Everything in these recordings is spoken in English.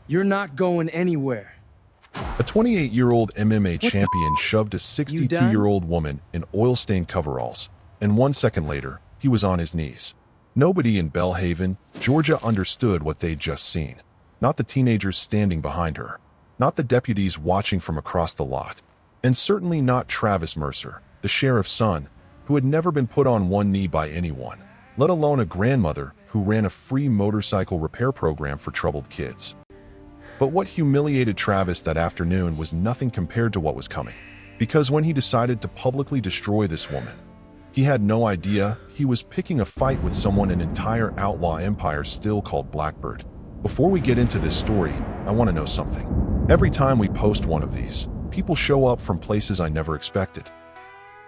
You're not going anywhere. A 28-year-old MMA What the? champion shoved a You done? 62-year-old woman in oil-stained coveralls, and 1 second later, he was on his knees. Nobody in Bellhaven, Georgia understood what they'd just seen. Not the teenagers standing behind her. Not the deputies watching from across the lot. And certainly not Travis Mercer, the sheriff's son, who had never been put on one knee by anyone, let alone a grandmother who ran a free motorcycle repair program for troubled kids. But what humiliated Travis that afternoon was nothing compared to what was coming. Because when he decided to publicly destroy this woman, he had no idea he was picking a fight with someone an entire outlaw empire still called Blackbird. Before we get into this story, I want to know something. Every time we post one of these, people show up from places I never expected.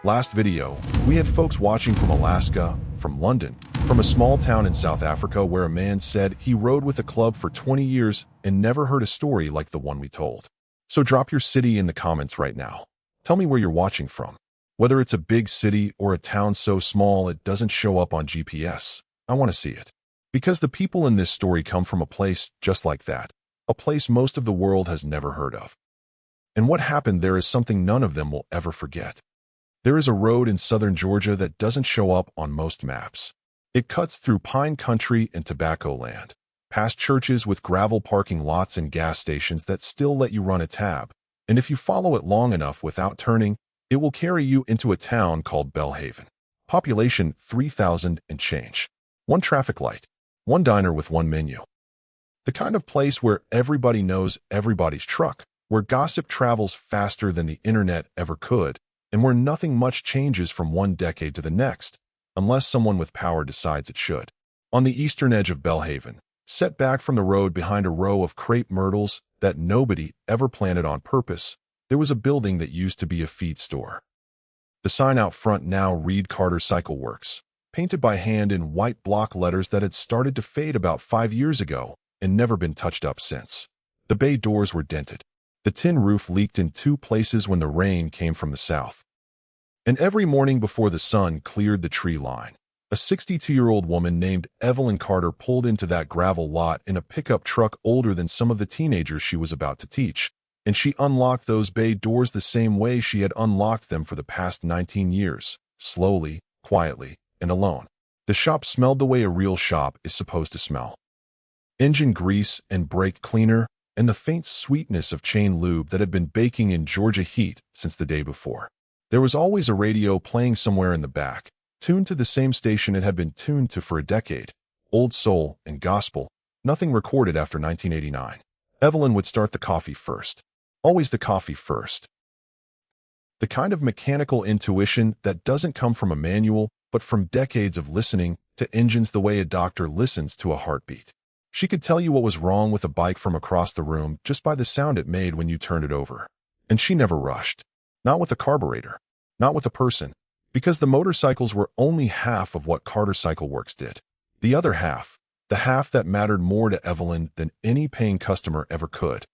Last video, we had folks watching from Alaska, from London, from a small town in South Africa where a man said he rode with a club for 20 years and never heard a story like the one we told. So drop your city in the comments right now. Tell me where you're watching from. Whether it's a big city or a town so small it doesn't show up on GPS, I want to see it. Because the people in this story come from a place just like that, a place most of the world has never heard of. And what happened there is something none of them will ever forget. There is a road in southern Georgia that doesn't show up on most maps. It cuts through pine country and tobacco land, past churches with gravel parking lots and gas stations that still let you run a tab, and if you follow it long enough without turning, it will carry you into a town called Bellhaven. Population 3,000 and change. One traffic light. One diner with one menu. The kind of place where everybody knows everybody's truck, where gossip travels faster than the internet ever could, and where nothing much changes from one decade to the next, unless someone with power decides it should. On the eastern edge of Bellhaven, set back from the road behind a row of crepe myrtles that nobody ever planted on purpose, there was a building that used to be a feed store. The sign out front now read Carter Cycle Works, painted by hand in white block letters that had started to fade about 5 years ago and never been touched up since. The bay doors were dented. The tin roof leaked in 2 places when the rain came from the south. And every morning before the sun cleared the tree line, a 62-year-old woman named Evelyn Carter pulled into that gravel lot in a pickup truck older than some of the teenagers she was about to teach, and she unlocked those bay doors the same way she had unlocked them for the past 19 years, slowly, quietly, and alone. The shop smelled the way a real shop is supposed to smell. Engine grease and brake cleaner, and the faint sweetness of chain lube that had been baking in Georgia heat since the day before. There was always a radio playing somewhere in the back, tuned to the same station it had been tuned to for a decade. Old soul and gospel, nothing recorded after 1989. Evelyn would start the coffee first. Always the coffee first. The kind of mechanical intuition that doesn't come from a manual, but from decades of listening to engines the way a doctor listens to a heartbeat. She could tell you what was wrong with a bike from across the room just by the sound it made when you turned it over. And she never rushed. Not with a carburetor. Not with a person. Because the motorcycles were only half of what Carter Cycle Works did. The other half, the half that mattered more to Evelyn than any paying customer ever could,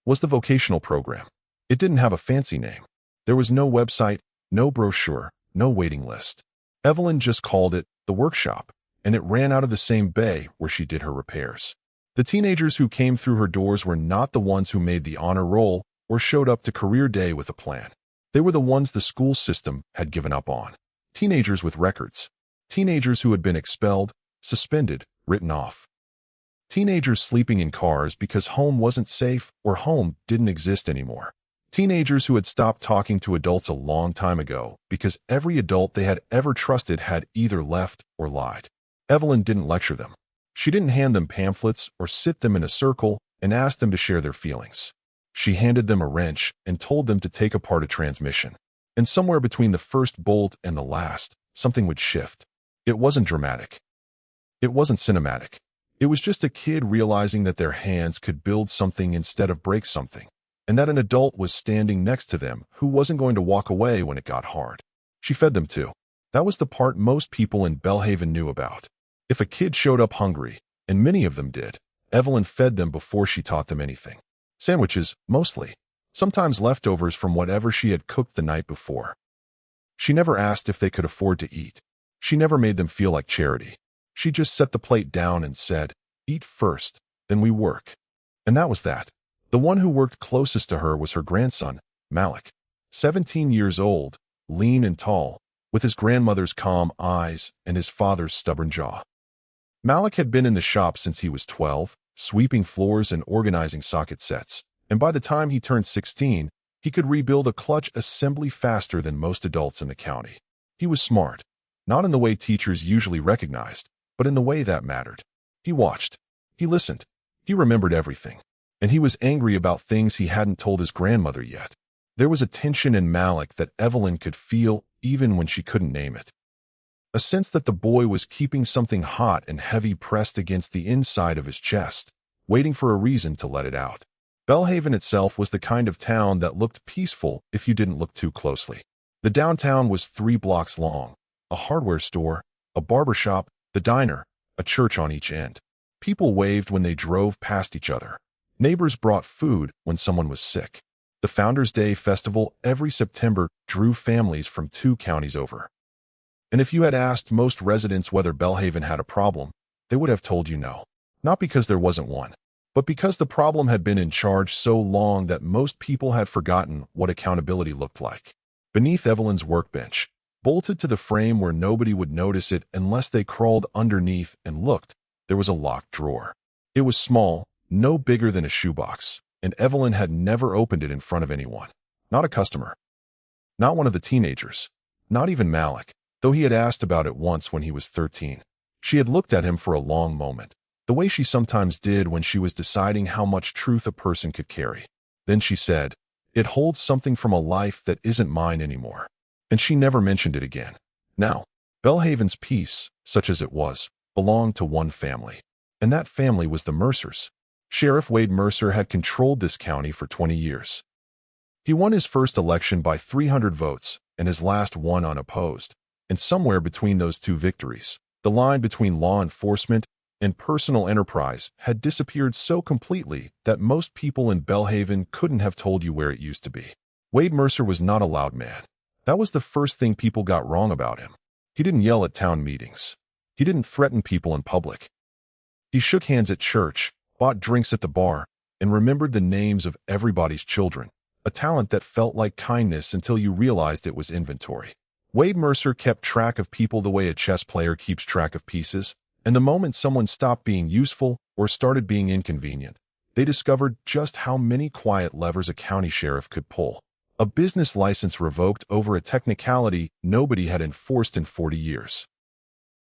was the vocational program. It didn't have a fancy name. There was no website, no brochure, no waiting list. Evelyn just called it the workshop, and it ran out of the same bay where she did her repairs. The teenagers who came through her doors were not the ones who made the honor roll or showed up to career day with a plan. They were the ones the school system had given up on. Teenagers with records. Teenagers who had been expelled, suspended, written off. Teenagers sleeping in cars because home wasn't safe or home didn't exist anymore. Teenagers who had stopped talking to adults a long time ago because every adult they had ever trusted had either left or lied. Evelyn didn't lecture them. She didn't hand them pamphlets or sit them in a circle and ask them to share their feelings. She handed them a wrench and told them to take apart a transmission. And somewhere between the first bolt and the last, something would shift. It wasn't dramatic. It wasn't cinematic. It was just a kid realizing that their hands could build something instead of break something, and that an adult was standing next to them who wasn't going to walk away when it got hard. She fed them too. That was the part most people in Bellhaven knew about. If a kid showed up hungry, and many of them did, Evelyn fed them before she taught them anything. Sandwiches, mostly. Sometimes leftovers from whatever she had cooked the night before. She never asked if they could afford to eat. She never made them feel like charity. She just set the plate down and said, "Eat first, then we work." And that was that. The one who worked closest to her was her grandson, Malik. 17 years old, lean and tall, with his grandmother's calm eyes and his father's stubborn jaw. Malik had been in the shop since he was 12, sweeping floors and organizing socket sets, and by the time he turned 16, he could rebuild a clutch assembly faster than most adults in the county. He was smart, not in the way teachers usually recognized, but in the way that mattered. He watched. He listened. He remembered everything. And he was angry about things he hadn't told his grandmother yet. There was a tension in Malik that Evelyn could feel even when she couldn't name it. A sense that the boy was keeping something hot and heavy pressed against the inside of his chest, waiting for a reason to let it out. Bellhaven itself was the kind of town that looked peaceful if you didn't look too closely. The downtown was 3 blocks long, a hardware store, a barber shop, the diner, a church on each end. People waved when they drove past each other. Neighbors brought food when someone was sick. The Founders' Day festival every September drew families from 2 counties over. And if you had asked most residents whether Bellhaven had a problem, they would have told you no. Not because there wasn't one, but because the problem had been in charge so long that most people had forgotten what accountability looked like. Beneath Evelyn's workbench, bolted to the frame where nobody would notice it unless they crawled underneath and looked, there was a locked drawer. It was small, no bigger than a shoebox, and Evelyn had never opened it in front of anyone. Not a customer. Not one of the teenagers. Not even Malik, though he had asked about it once when he was 13. She had looked at him for a long moment, the way she sometimes did when she was deciding how much truth a person could carry. Then she said, "It holds something from a life that isn't mine anymore." And she never mentioned it again. Now, Bellhaven's peace, such as it was, belonged to one family. And that family was the Mercers. Sheriff Wade Mercer had controlled this county for 20 years. He won his first election by 300 votes and his last one unopposed. And somewhere between those 2 victories, the line between law enforcement and personal enterprise had disappeared so completely that most people in Bellhaven couldn't have told you where it used to be. Wade Mercer was not a loud man. That was the first thing people got wrong about him. He didn't yell at town meetings. He didn't threaten people in public. He shook hands at church, bought drinks at the bar, and remembered the names of everybody's children, a talent that felt like kindness until you realized it was inventory. Wade Mercer kept track of people the way a chess player keeps track of pieces, and the moment someone stopped being useful or started being inconvenient, they discovered just how many quiet levers a county sheriff could pull. A business license revoked over a technicality nobody had enforced in 40 years.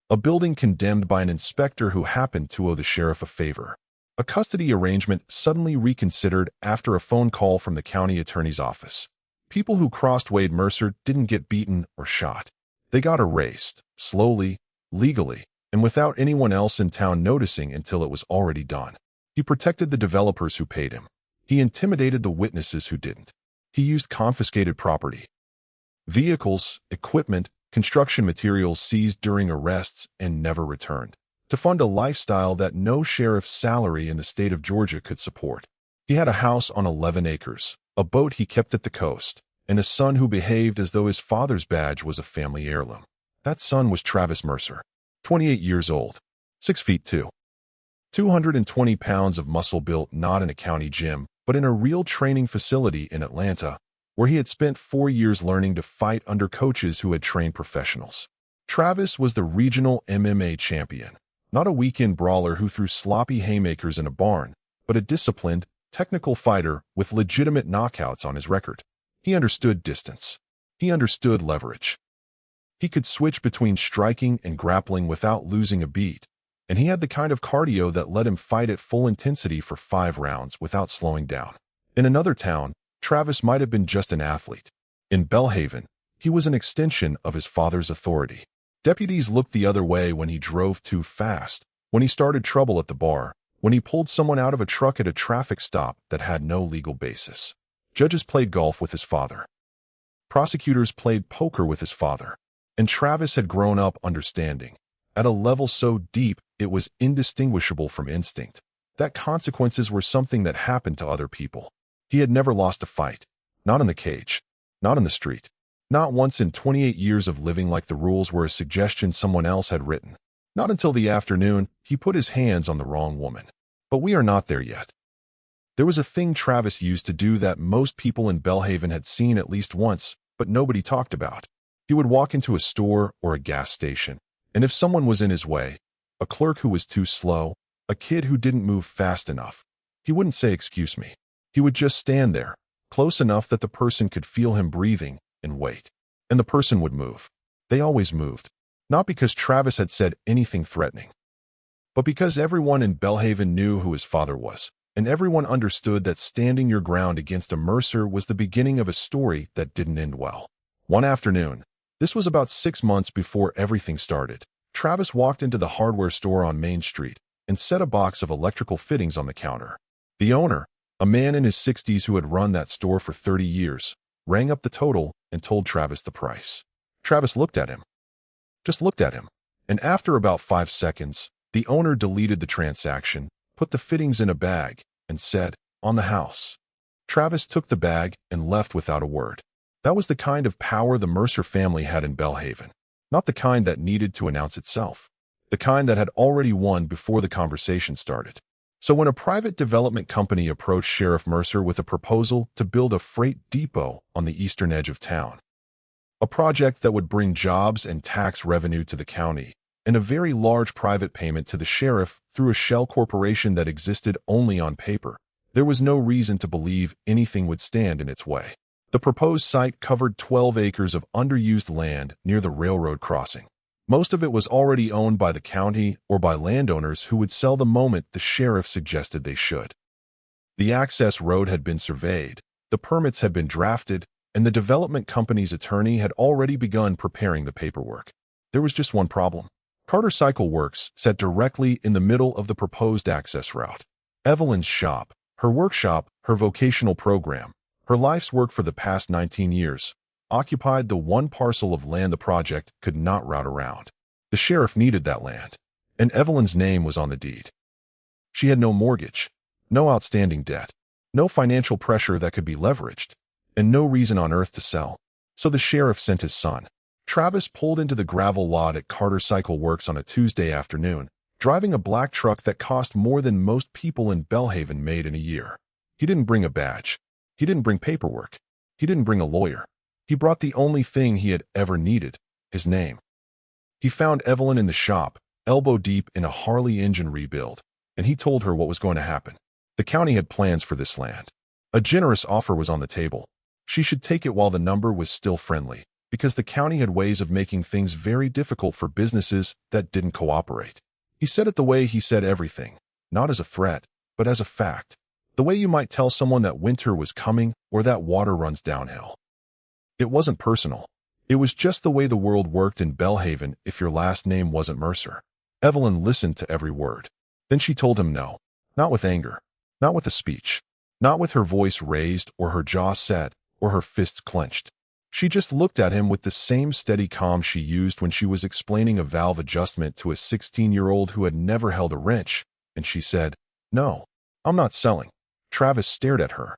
A building condemned by an inspector who happened to owe the sheriff a favor. A custody arrangement suddenly reconsidered after a phone call from the county attorney's office. People who crossed Wade Mercer didn't get beaten or shot. They got erased, slowly, legally, and without anyone else in town noticing until it was already done. He protected the developers who paid him. He intimidated the witnesses who didn't. He used confiscated property. Vehicles, equipment, construction materials seized during arrests and never returned, to fund a lifestyle that no sheriff's salary in the state of Georgia could support. He had a house on 11 acres, a boat he kept at the coast, and a son who behaved as though his father's badge was a family heirloom. That son was Travis Mercer, 28 years old, 6 feet 2. 220 pounds of muscle built not in a county gym, but in a real training facility in Atlanta, where he had spent 4 years learning to fight under coaches who had trained professionals. Travis was the regional MMA champion, not a weekend brawler who threw sloppy haymakers in a barn, but a disciplined, technical fighter with legitimate knockouts on his record. He understood distance. He understood leverage. He could switch between striking and grappling without losing a beat, and he had the kind of cardio that let him fight at full intensity for 5 rounds without slowing down. In another town, Travis might have been just an athlete. In Bellhaven, he was an extension of his father's authority. Deputies looked the other way when he drove too fast, when he started trouble at the bar, when he pulled someone out of a truck at a traffic stop that had no legal basis. Judges played golf with his father. Prosecutors played poker with his father. And Travis had grown up understanding, at a level so deep it was indistinguishable from instinct, that consequences were something that happened to other people. He had never lost a fight. Not in the cage. Not in the street. Not once in 28 years of living like the rules were a suggestion someone else had written. Not until the afternoon he put his hands on the wrong woman. But we are not there yet. There was a thing Travis used to do that most people in Bellhaven had seen at least once, but nobody talked about. He would walk into a store or a gas station, and if someone was in his way, a clerk who was too slow, a kid who didn't move fast enough, he wouldn't say excuse me. He would just stand there, close enough that the person could feel him breathing, and wait. And the person would move. They always moved. Not because Travis had said anything threatening, but because everyone in Bellhaven knew who his father was, and everyone understood that standing your ground against a Mercer was the beginning of a story that didn't end well. One afternoon, this was about 6 months before everything started, Travis walked into the hardware store on Main Street and set a box of electrical fittings on the counter. The owner, a man in his 60s who had run that store for 30 years, rang up the total and told Travis the price. Travis looked at him. Just looked at him. And after about 5 seconds, the owner deleted the transaction, put the fittings in a bag, and said, "On the house." Travis took the bag and left without a word. That was the kind of power the Mercer family had in Bellhaven. Not the kind that needed to announce itself. The kind that had already won before the conversation started. So when a private development company approached Sheriff Mercer with a proposal to build a freight depot on the eastern edge of town, a project that would bring jobs and tax revenue to the county, and a very large private payment to the sheriff through a shell corporation that existed only on paper, there was no reason to believe anything would stand in its way. The proposed site covered 12 acres of underused land near the railroad crossing. Most of it was already owned by the county or by landowners who would sell the moment the sheriff suggested they should. The access road had been surveyed, the permits had been drafted, and the development company's attorney had already begun preparing the paperwork. There was just one problem. Carter Cycle Works sat directly in the middle of the proposed access route. Evelyn's shop, her workshop, her vocational program, her life's work for the past 19 years, occupied the one parcel of land the project could not route around. The sheriff needed that land, and Evelyn's name was on the deed. She had no mortgage, no outstanding debt, no financial pressure that could be leveraged, and no reason on earth to sell. So the sheriff sent his son. Travis pulled into the gravel lot at Carter Cycle Works on a Tuesday afternoon, driving a black truck that cost more than most people in Bellhaven made in a year. He didn't bring a badge. He didn't bring paperwork. He didn't bring a lawyer. He brought the only thing he had ever needed, his name. He found Evelyn in the shop, elbow deep in a Harley engine rebuild, and he told her what was going to happen. The county had plans for this land. A generous offer was on the table. She should take it while the number was still friendly, because the county had ways of making things very difficult for businesses that didn't cooperate. He said it the way he said everything, not as a threat, but as a fact. The way you might tell someone that winter was coming or that water runs downhill. It wasn't personal. It was just the way the world worked in Bellhaven if your last name wasn't Mercer. Evelyn listened to every word. Then she told him no. Not with anger. Not with a speech. Not with her voice raised or her jaw set or her fists clenched. She just looked at him with the same steady calm she used when she was explaining a valve adjustment to a 16-year-old who had never held a wrench, and she said, "No, I'm not selling." Travis stared at her.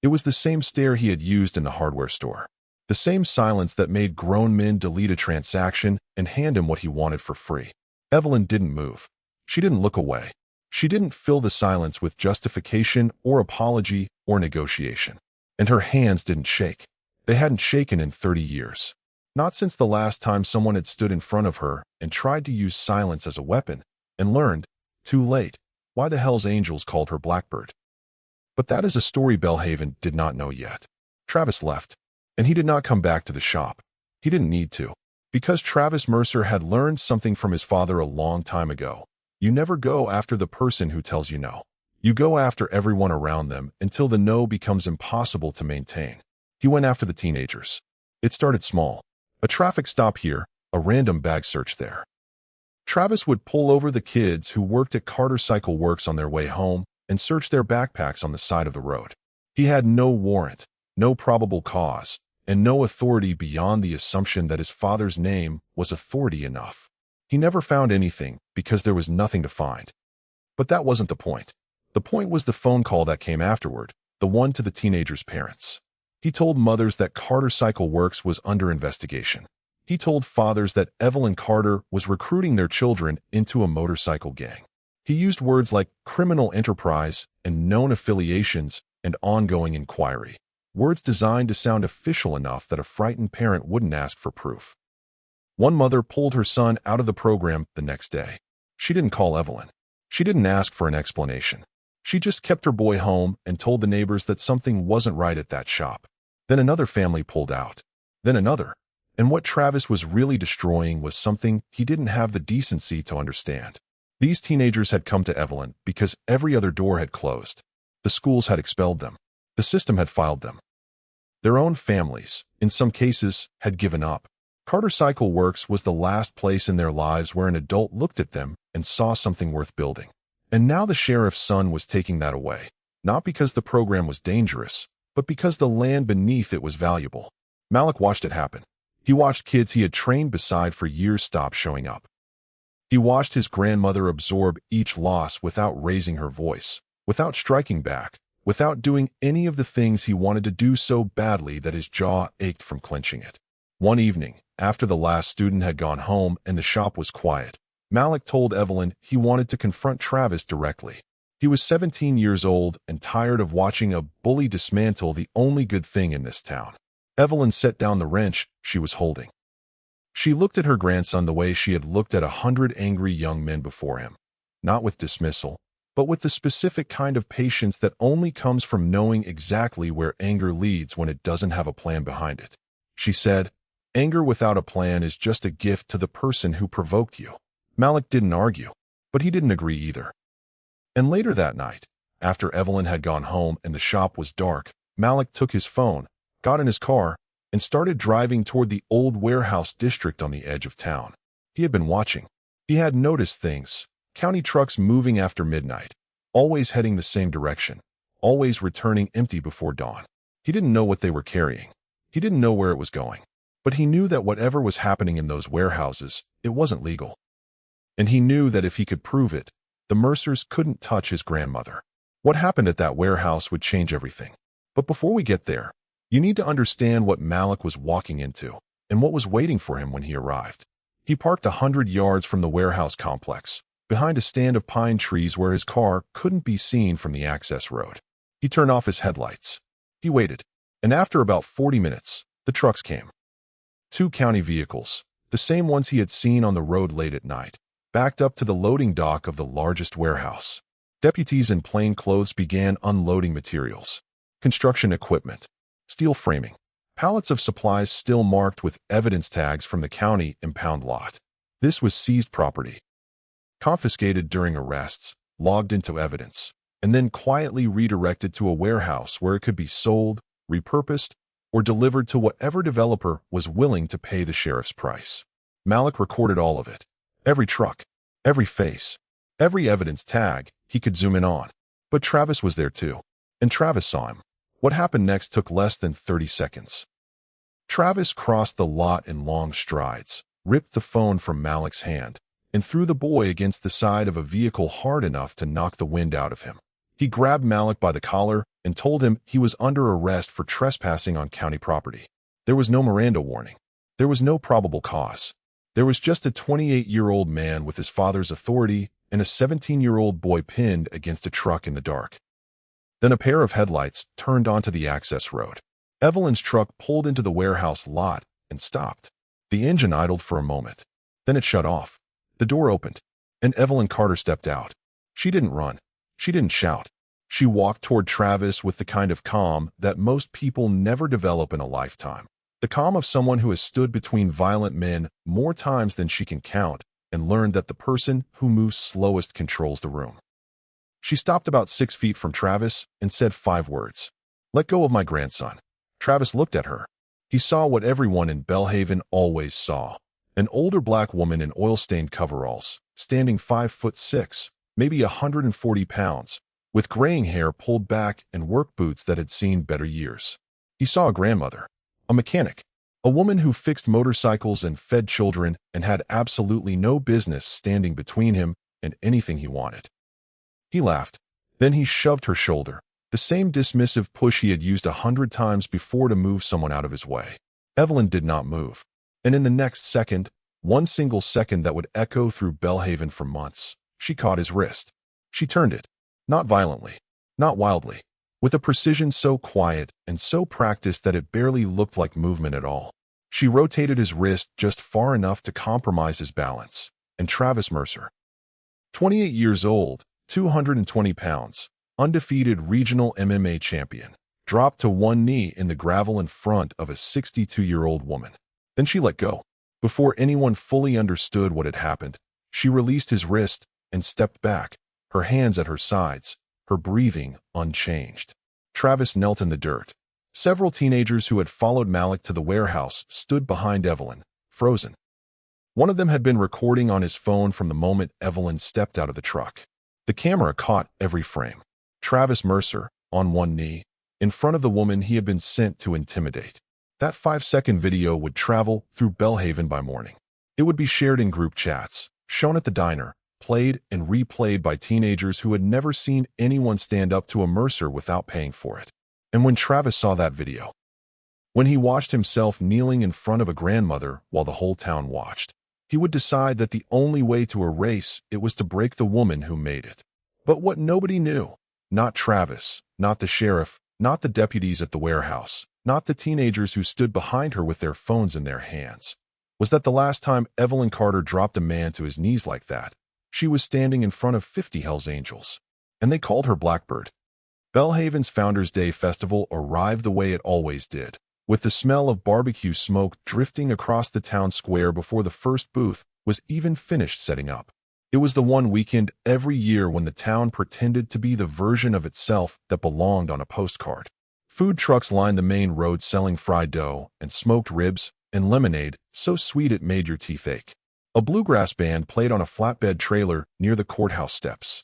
It was the same stare he had used in the hardware store. The same silence that made grown men delete a transaction and hand him what he wanted for free. Evelyn didn't move. She didn't look away. She didn't fill the silence with justification or apology or negotiation. And her hands didn't shake. They hadn't shaken in 30 years. Not since the last time someone had stood in front of her and tried to use silence as a weapon and learned, too late, why the Hell's Angels called her Blackbird. But that is a story Bellhaven did not know yet. Travis left, and he did not come back to the shop. He didn't need to, because Travis Mercer had learned something from his father a long time ago. You never go after the person who tells you no. You go after everyone around them until the no becomes impossible to maintain. He went after the teenagers. It started small. A traffic stop here, a random bag search there. Travis would pull over the kids who worked at Carter Cycle Works on their way home and search their backpacks on the side of the road. He had no warrant, no probable cause, and no authority beyond the assumption that his father's name was authority enough. He never found anything because there was nothing to find. But that wasn't the point. The point was the phone call that came afterward, the one to the teenagers' parents. He told mothers that Carter Cycle Works was under investigation. He told fathers that Evelyn Carter was recruiting their children into a motorcycle gang. He used words like criminal enterprise and known affiliations and ongoing inquiry. Words designed to sound official enough that a frightened parent wouldn't ask for proof. One mother pulled her son out of the program the next day. She didn't call Evelyn. She didn't ask for an explanation. She just kept her boy home and told the neighbors that something wasn't right at that shop. Then another family pulled out. Then another. And what Travis was really destroying was something he didn't have the decency to understand. These teenagers had come to Evelyn because every other door had closed. The schools had expelled them. The system had filed them. Their own families, in some cases, had given up. Carter Cycle Works was the last place in their lives where an adult looked at them and saw something worth building. And now the sheriff's son was taking that away, not because the program was dangerous, but because the land beneath it was valuable. Malik watched it happen. He watched kids he had trained beside for years stop showing up. He watched his grandmother absorb each loss without raising her voice, without striking back, without doing any of the things he wanted to do so badly that his jaw ached from clenching it. One evening, after the last student had gone home and the shop was quiet, Malik told Evelyn he wanted to confront Travis directly. He was 17 years old and tired of watching a bully dismantle the only good thing in this town. Evelyn set down the wrench she was holding. She looked at her grandson the way she had looked at 100 angry young men before him, not with dismissal, but with the specific kind of patience that only comes from knowing exactly where anger leads when it doesn't have a plan behind it. She said, "Anger without a plan is just a gift to the person who provoked you." Malik didn't argue, but he didn't agree either. And later that night, after Evelyn had gone home and the shop was dark, Malik took his phone, got in his car, and started driving toward the old warehouse district on the edge of town. He had been watching. He had noticed things. County trucks moving after midnight, always heading the same direction, always returning empty before dawn. He didn't know what they were carrying. He didn't know where it was going. But he knew that whatever was happening in those warehouses, it wasn't legal. And he knew that if he could prove it, the Mercers couldn't touch his grandmother. What happened at that warehouse would change everything. But before we get there, you need to understand what Malik was walking into and what was waiting for him when he arrived. He parked 100 yards from the warehouse complex, behind a stand of pine trees where his car couldn't be seen from the access road. He turned off his headlights. He waited, and after about 40 minutes, the trucks came. 2 county vehicles, the same ones he had seen on the road late at night, backed up to the loading dock of the largest warehouse. Deputies in plain clothes began unloading materials, construction equipment, steel framing, pallets of supplies still marked with evidence tags from the county impound lot. This was seized property, confiscated during arrests, logged into evidence, and then quietly redirected to a warehouse where it could be sold, repurposed, or delivered to whatever developer was willing to pay the sheriff's price. Malik recorded all of it. Every truck, every face, every evidence tag he could zoom in on. But Travis was there too, and Travis saw him. What happened next took less than 30 seconds. Travis crossed the lot in long strides, ripped the phone from Malik's hand, and threw the boy against the side of a vehicle hard enough to knock the wind out of him. He grabbed Malik by the collar and told him he was under arrest for trespassing on county property. There was no Miranda warning. There was no probable cause. There was just a 28-year-old man with his father's authority and a 17-year-old boy pinned against a truck in the dark. Then a pair of headlights turned onto the access road. Evelyn's truck pulled into the warehouse lot and stopped. The engine idled for a moment. Then it shut off. The door opened, and Evelyn Carter stepped out. She didn't run. She didn't shout. She walked toward Travis with the kind of calm that most people never develop in a lifetime. The calm of someone who has stood between violent men more times than she can count and learned that the person who moves slowest controls the room. She stopped about 6 feet from Travis and said 5 words. "Let go of my grandson." Travis looked at her. He saw what everyone in Bellhaven always saw. An older black woman in oil-stained coveralls, standing 5'6", maybe 140 pounds, with graying hair pulled back and work boots that had seen better years. He saw a grandmother, a mechanic, a woman who fixed motorcycles and fed children and had absolutely no business standing between him and anything he wanted. He laughed. Then he shoved her shoulder, the same dismissive push he had used 100 times before to move someone out of his way. Evelyn did not move. And in the next second, one single second that would echo through Bellhaven for months, she caught his wrist. She turned it. Not violently. Not wildly. With a precision so quiet and so practiced that it barely looked like movement at all. She rotated his wrist just far enough to compromise his balance. And Travis Mercer, 28 years old, 220 pounds, undefeated regional MMA champion, dropped to one knee in the gravel in front of a 62-year-old woman. Then she let go. Before anyone fully understood what had happened, she released his wrist and stepped back, her hands at her sides, her breathing unchanged. Travis knelt in the dirt. Several teenagers who had followed Malik to the warehouse stood behind Evelyn, frozen. One of them had been recording on his phone from the moment Evelyn stepped out of the truck. The camera caught every frame. Travis Mercer, on one knee, in front of the woman he had been sent to intimidate. That 5-second video would travel through Bellhaven by morning. It would be shared in group chats, shown at the diner, played and replayed by teenagers who had never seen anyone stand up to a Mercer without paying for it. And when Travis saw that video, when he watched himself kneeling in front of a grandmother while the whole town watched, he would decide that the only way to erase it was to break the woman who made it. But what nobody knew, not Travis, not the sheriff, not the deputies at the warehouse, not the teenagers who stood behind her with their phones in their hands, was that the last time Evelyn Carter dropped a man to his knees like that, she was standing in front of 50 Hells Angels, and they called her Blackbird. Bellhaven's Founders Day Festival arrived the way it always did, with the smell of barbecue smoke drifting across the town square before the first booth was even finished setting up. It was the one weekend every year when the town pretended to be the version of itself that belonged on a postcard. Food trucks lined the main road selling fried dough and smoked ribs and lemonade so sweet it made your teeth ache. A bluegrass band played on a flatbed trailer near the courthouse steps.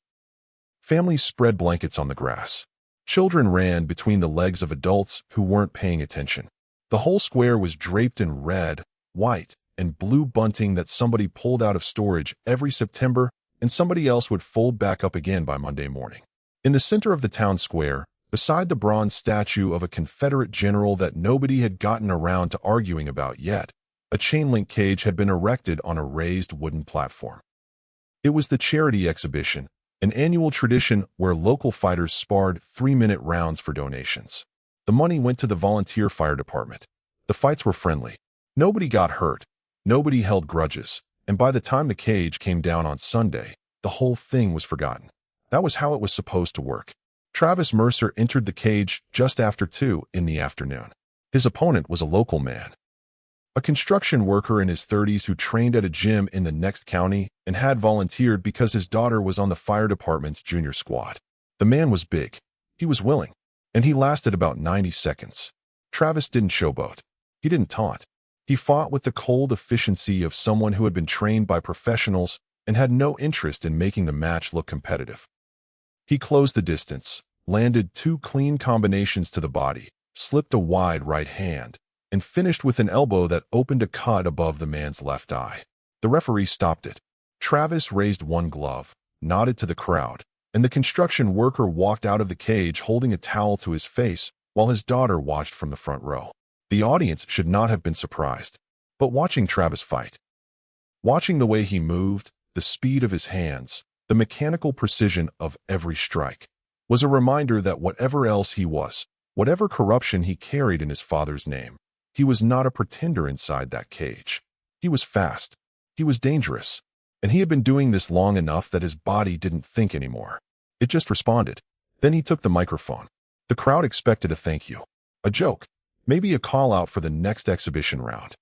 Families spread blankets on the grass. Children ran between the legs of adults who weren't paying attention. The whole square was draped in red, white, and blue bunting that somebody pulled out of storage every September and somebody else would fold back up again by Monday morning. In the center of the town square, beside the bronze statue of a Confederate general that nobody had gotten around to arguing about yet, a chain-link cage had been erected on a raised wooden platform. It was the charity exhibition, an annual tradition where local fighters sparred 3-minute rounds for donations. The money went to the volunteer fire department. The fights were friendly. Nobody got hurt. Nobody held grudges. And by the time the cage came down on Sunday, the whole thing was forgotten. That was how it was supposed to work. Travis Mercer entered the cage just after 2 in the afternoon. His opponent was a local man, a construction worker in his 30s who trained at a gym in the next county and had volunteered because his daughter was on the fire department's junior squad. The man was big. He was willing. And he lasted about 90 seconds. Travis didn't showboat. He didn't taunt. He fought with the cold efficiency of someone who had been trained by professionals and had no interest in making the match look competitive. He closed the distance, landed 2 clean combinations to the body, slipped a wide right hand, and finished with an elbow that opened a cut above the man's left eye. The referee stopped it. Travis raised one glove, nodded to the crowd, and the construction worker walked out of the cage holding a towel to his face while his daughter watched from the front row. The audience should not have been surprised, but watching Travis fight, watching the way he moved, the speed of his hands, the mechanical precision of every strike, was a reminder that whatever else he was, whatever corruption he carried in his father's name, he was not a pretender inside that cage. He was fast. He was dangerous. And he had been doing this long enough that his body didn't think anymore. It just responded. Then he took the microphone. The crowd expected a thank you, a joke, maybe a call out for the next exhibition round.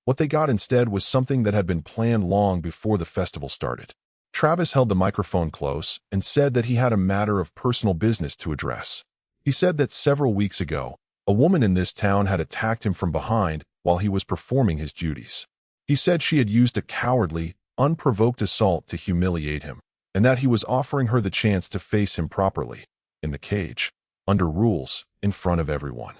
What they got instead was something that had been planned long before the festival started. Travis held the microphone close and said that he had a matter of personal business to address. He said that several weeks ago, a woman in this town had attacked him from behind while he was performing his duties. He said she had used a cowardly, unprovoked assault to humiliate him, and that he was offering her the chance to face him properly, in the cage, under rules, in front of everyone.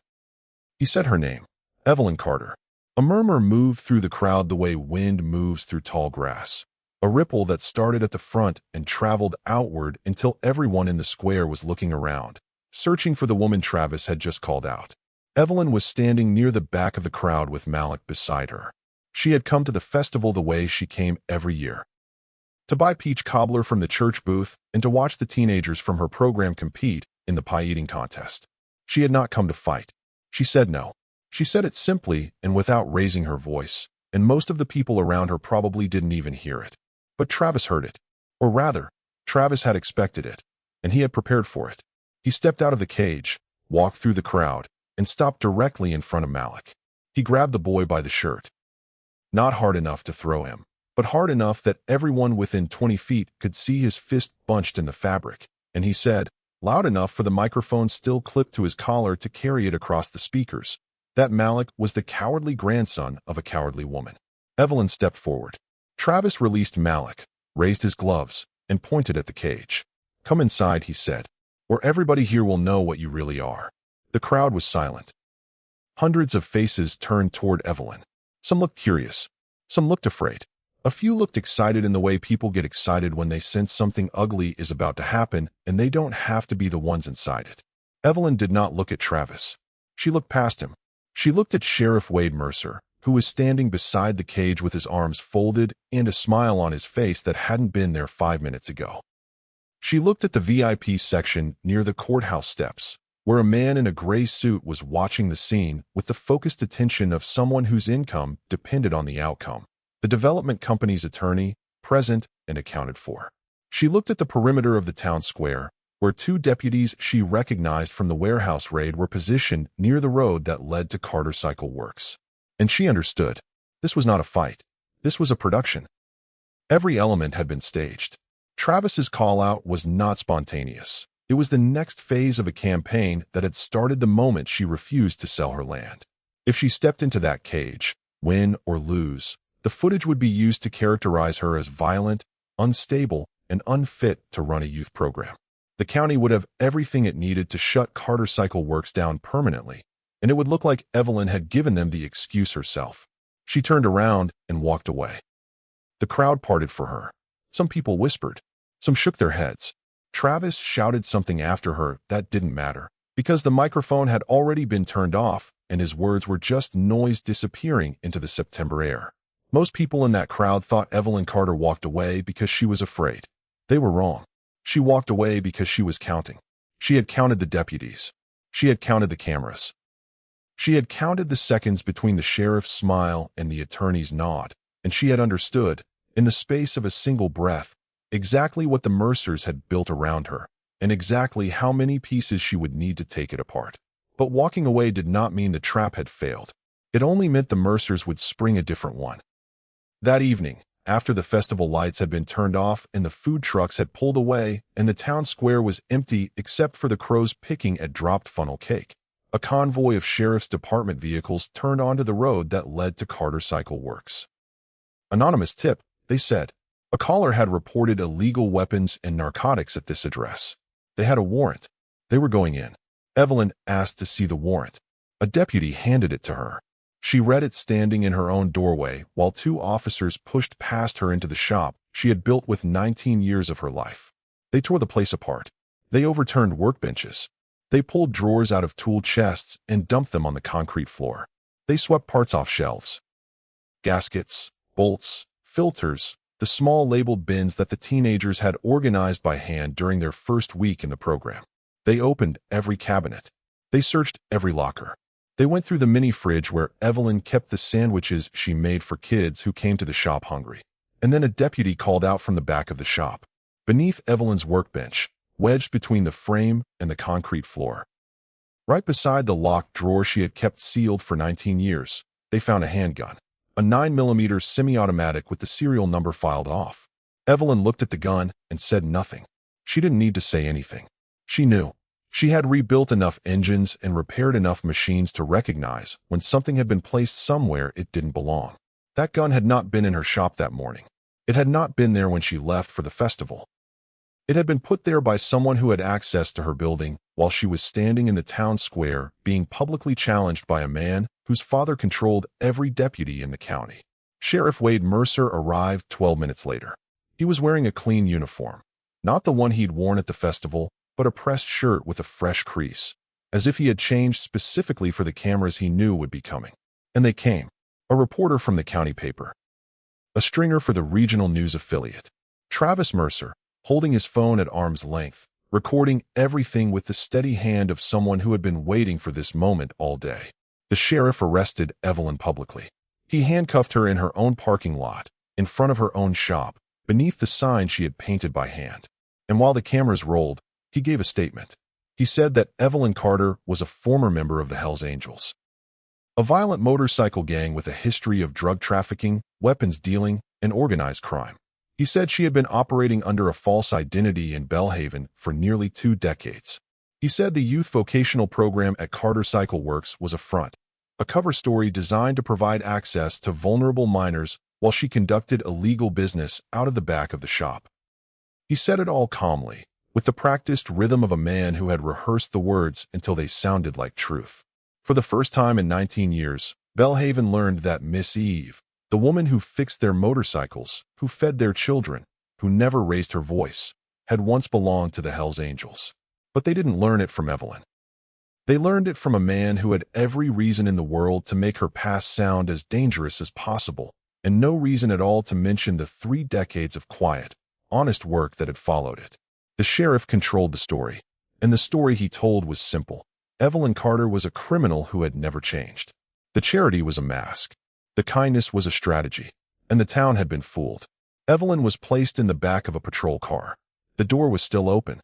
He said her name, Evelyn Carter. A murmur moved through the crowd the way wind moves through tall grass, a ripple that started at the front and traveled outward until everyone in the square was looking around, searching for the woman Travis had just called out. Evelyn was standing near the back of the crowd with Malik beside her. She had come to the festival the way she came every year. to buy peach cobbler from the church booth, and to watch the teenagers from her program compete in the pie-eating contest. She had not come to fight. She said no. She said it simply and without raising her voice, and most of the people around her probably didn't even hear it. But Travis heard it. Or rather, Travis had expected it, and he had prepared for it. He stepped out of the cage, walked through the crowd, and stopped directly in front of Malik. He grabbed the boy by the shirt. Not hard enough to throw him, but hard enough that everyone within 20 feet could see his fist bunched in the fabric, and he said, loud enough for the microphone still clipped to his collar to carry it across the speakers, that Malik was the cowardly grandson of a cowardly woman. Evelyn stepped forward. Travis released Malik, raised his gloves, and pointed at the cage. Come inside, he said, or everybody here will know what you really are. The crowd was silent. Hundreds of faces turned toward Evelyn. Some looked curious. Some looked afraid. A few looked excited in the way people get excited when they sense something ugly is about to happen and they don't have to be the ones inside it. Evelyn did not look at Travis. She looked past him. She looked at Sheriff Wade Mercer, who was standing beside the cage with his arms folded and a smile on his face that hadn't been there 5 minutes ago. She looked at the VIP section near the courthouse steps, where a man in a gray suit was watching the scene with the focused attention of someone whose income depended on the outcome. The development company's attorney, present and accounted for. She looked at the perimeter of the town square, where 2 deputies she recognized from the warehouse raid were positioned near the road that led to Carter Cycle Works. And she understood. This was not a fight. This was a production. Every element had been staged. Travis's call-out was not spontaneous. It was the next phase of a campaign that had started the moment she refused to sell her land. If she stepped into that cage, win or lose, the footage would be used to characterize her as violent, unstable, and unfit to run a youth program. The county would have everything it needed to shut Carter Cycle Works down permanently, and it would look like Evelyn had given them the excuse herself. She turned around and walked away. The crowd parted for her. Some people whispered. Some shook their heads. Travis shouted something after her that didn't matter, because the microphone had already been turned off, and his words were just noise disappearing into the September air. Most people in that crowd thought Evelyn Carter walked away because she was afraid. They were wrong. She walked away because she was counting. She had counted the deputies. She had counted the cameras. She had counted the seconds between the sheriff's smile and the attorney's nod, and she had understood, in the space of a single breath, exactly what the Mercers had built around her, and exactly how many pieces she would need to take it apart. But walking away did not mean the trap had failed. It only meant the Mercers would spring a different one. That evening, after the festival lights had been turned off and the food trucks had pulled away and the town square was empty except for the crows picking at dropped funnel cake, a convoy of sheriff's department vehicles turned onto the road that led to Carter Cycle Works. Anonymous tip, they said. A caller had reported illegal weapons and narcotics at this address. They had a warrant. They were going in. Evelyn asked to see the warrant. A deputy handed it to her. She read it standing in her own doorway while 2 officers pushed past her into the shop she had built with 19 years of her life. They tore the place apart. They overturned workbenches. They pulled drawers out of tool chests and dumped them on the concrete floor. They swept parts off shelves. Gaskets, bolts, filters, the small labeled bins that the teenagers had organized by hand during their first week in the program. They opened every cabinet. They searched every locker. They went through the mini fridge where Evelyn kept the sandwiches she made for kids who came to the shop hungry. And then a deputy called out from the back of the shop. Beneath Evelyn's workbench, wedged between the frame and the concrete floor, right beside the locked drawer she had kept sealed for 19 years, they found a handgun. A 9mm semi-automatic with the serial number filed off. Evelyn looked at the gun and said nothing. She didn't need to say anything. She knew. She had rebuilt enough engines and repaired enough machines to recognize when something had been placed somewhere it didn't belong. That gun had not been in her shop that morning. It had not been there when she left for the festival. It had been put there by someone who had access to her building while she was standing in the town square being publicly challenged by a man whose father controlled every deputy in the county. Sheriff Wade Mercer arrived 12 minutes later. He was wearing a clean uniform, not the one he'd worn at the festival, but a pressed shirt with a fresh crease, as if he had changed specifically for the cameras he knew would be coming. And they came. A reporter from the county paper. A stringer for the regional news affiliate. Travis Mercer, holding his phone at arm's length, recording everything with the steady hand of someone who had been waiting for this moment all day. The sheriff arrested Evelyn publicly. He handcuffed her in her own parking lot, in front of her own shop, beneath the sign she had painted by hand. And while the cameras rolled, he gave a statement. He said that Evelyn Carter was a former member of the Hells Angels, a violent motorcycle gang with a history of drug trafficking, weapons dealing, and organized crime. He said she had been operating under a false identity in Bellhaven for nearly 2 decades. He said the youth vocational program at Carter Cycle Works was a front, a cover story designed to provide access to vulnerable minors while she conducted illegal business out of the back of the shop. He said it all calmly, with the practiced rhythm of a man who had rehearsed the words until they sounded like truth. For the first time in 19 years, Bellhaven learned that Miss Eve, the woman who fixed their motorcycles, who fed their children, who never raised her voice, had once belonged to the Hells Angels. But they didn't learn it from Evelyn. They learned it from a man who had every reason in the world to make her past sound as dangerous as possible, and no reason at all to mention the 3 decades of quiet, honest work that had followed it. The sheriff controlled the story, and the story he told was simple. Evelyn Carter was a criminal who had never changed. The charity was a mask. The kindness was a strategy, and the town had been fooled. Evelyn was placed in the back of a patrol car. The door was still open.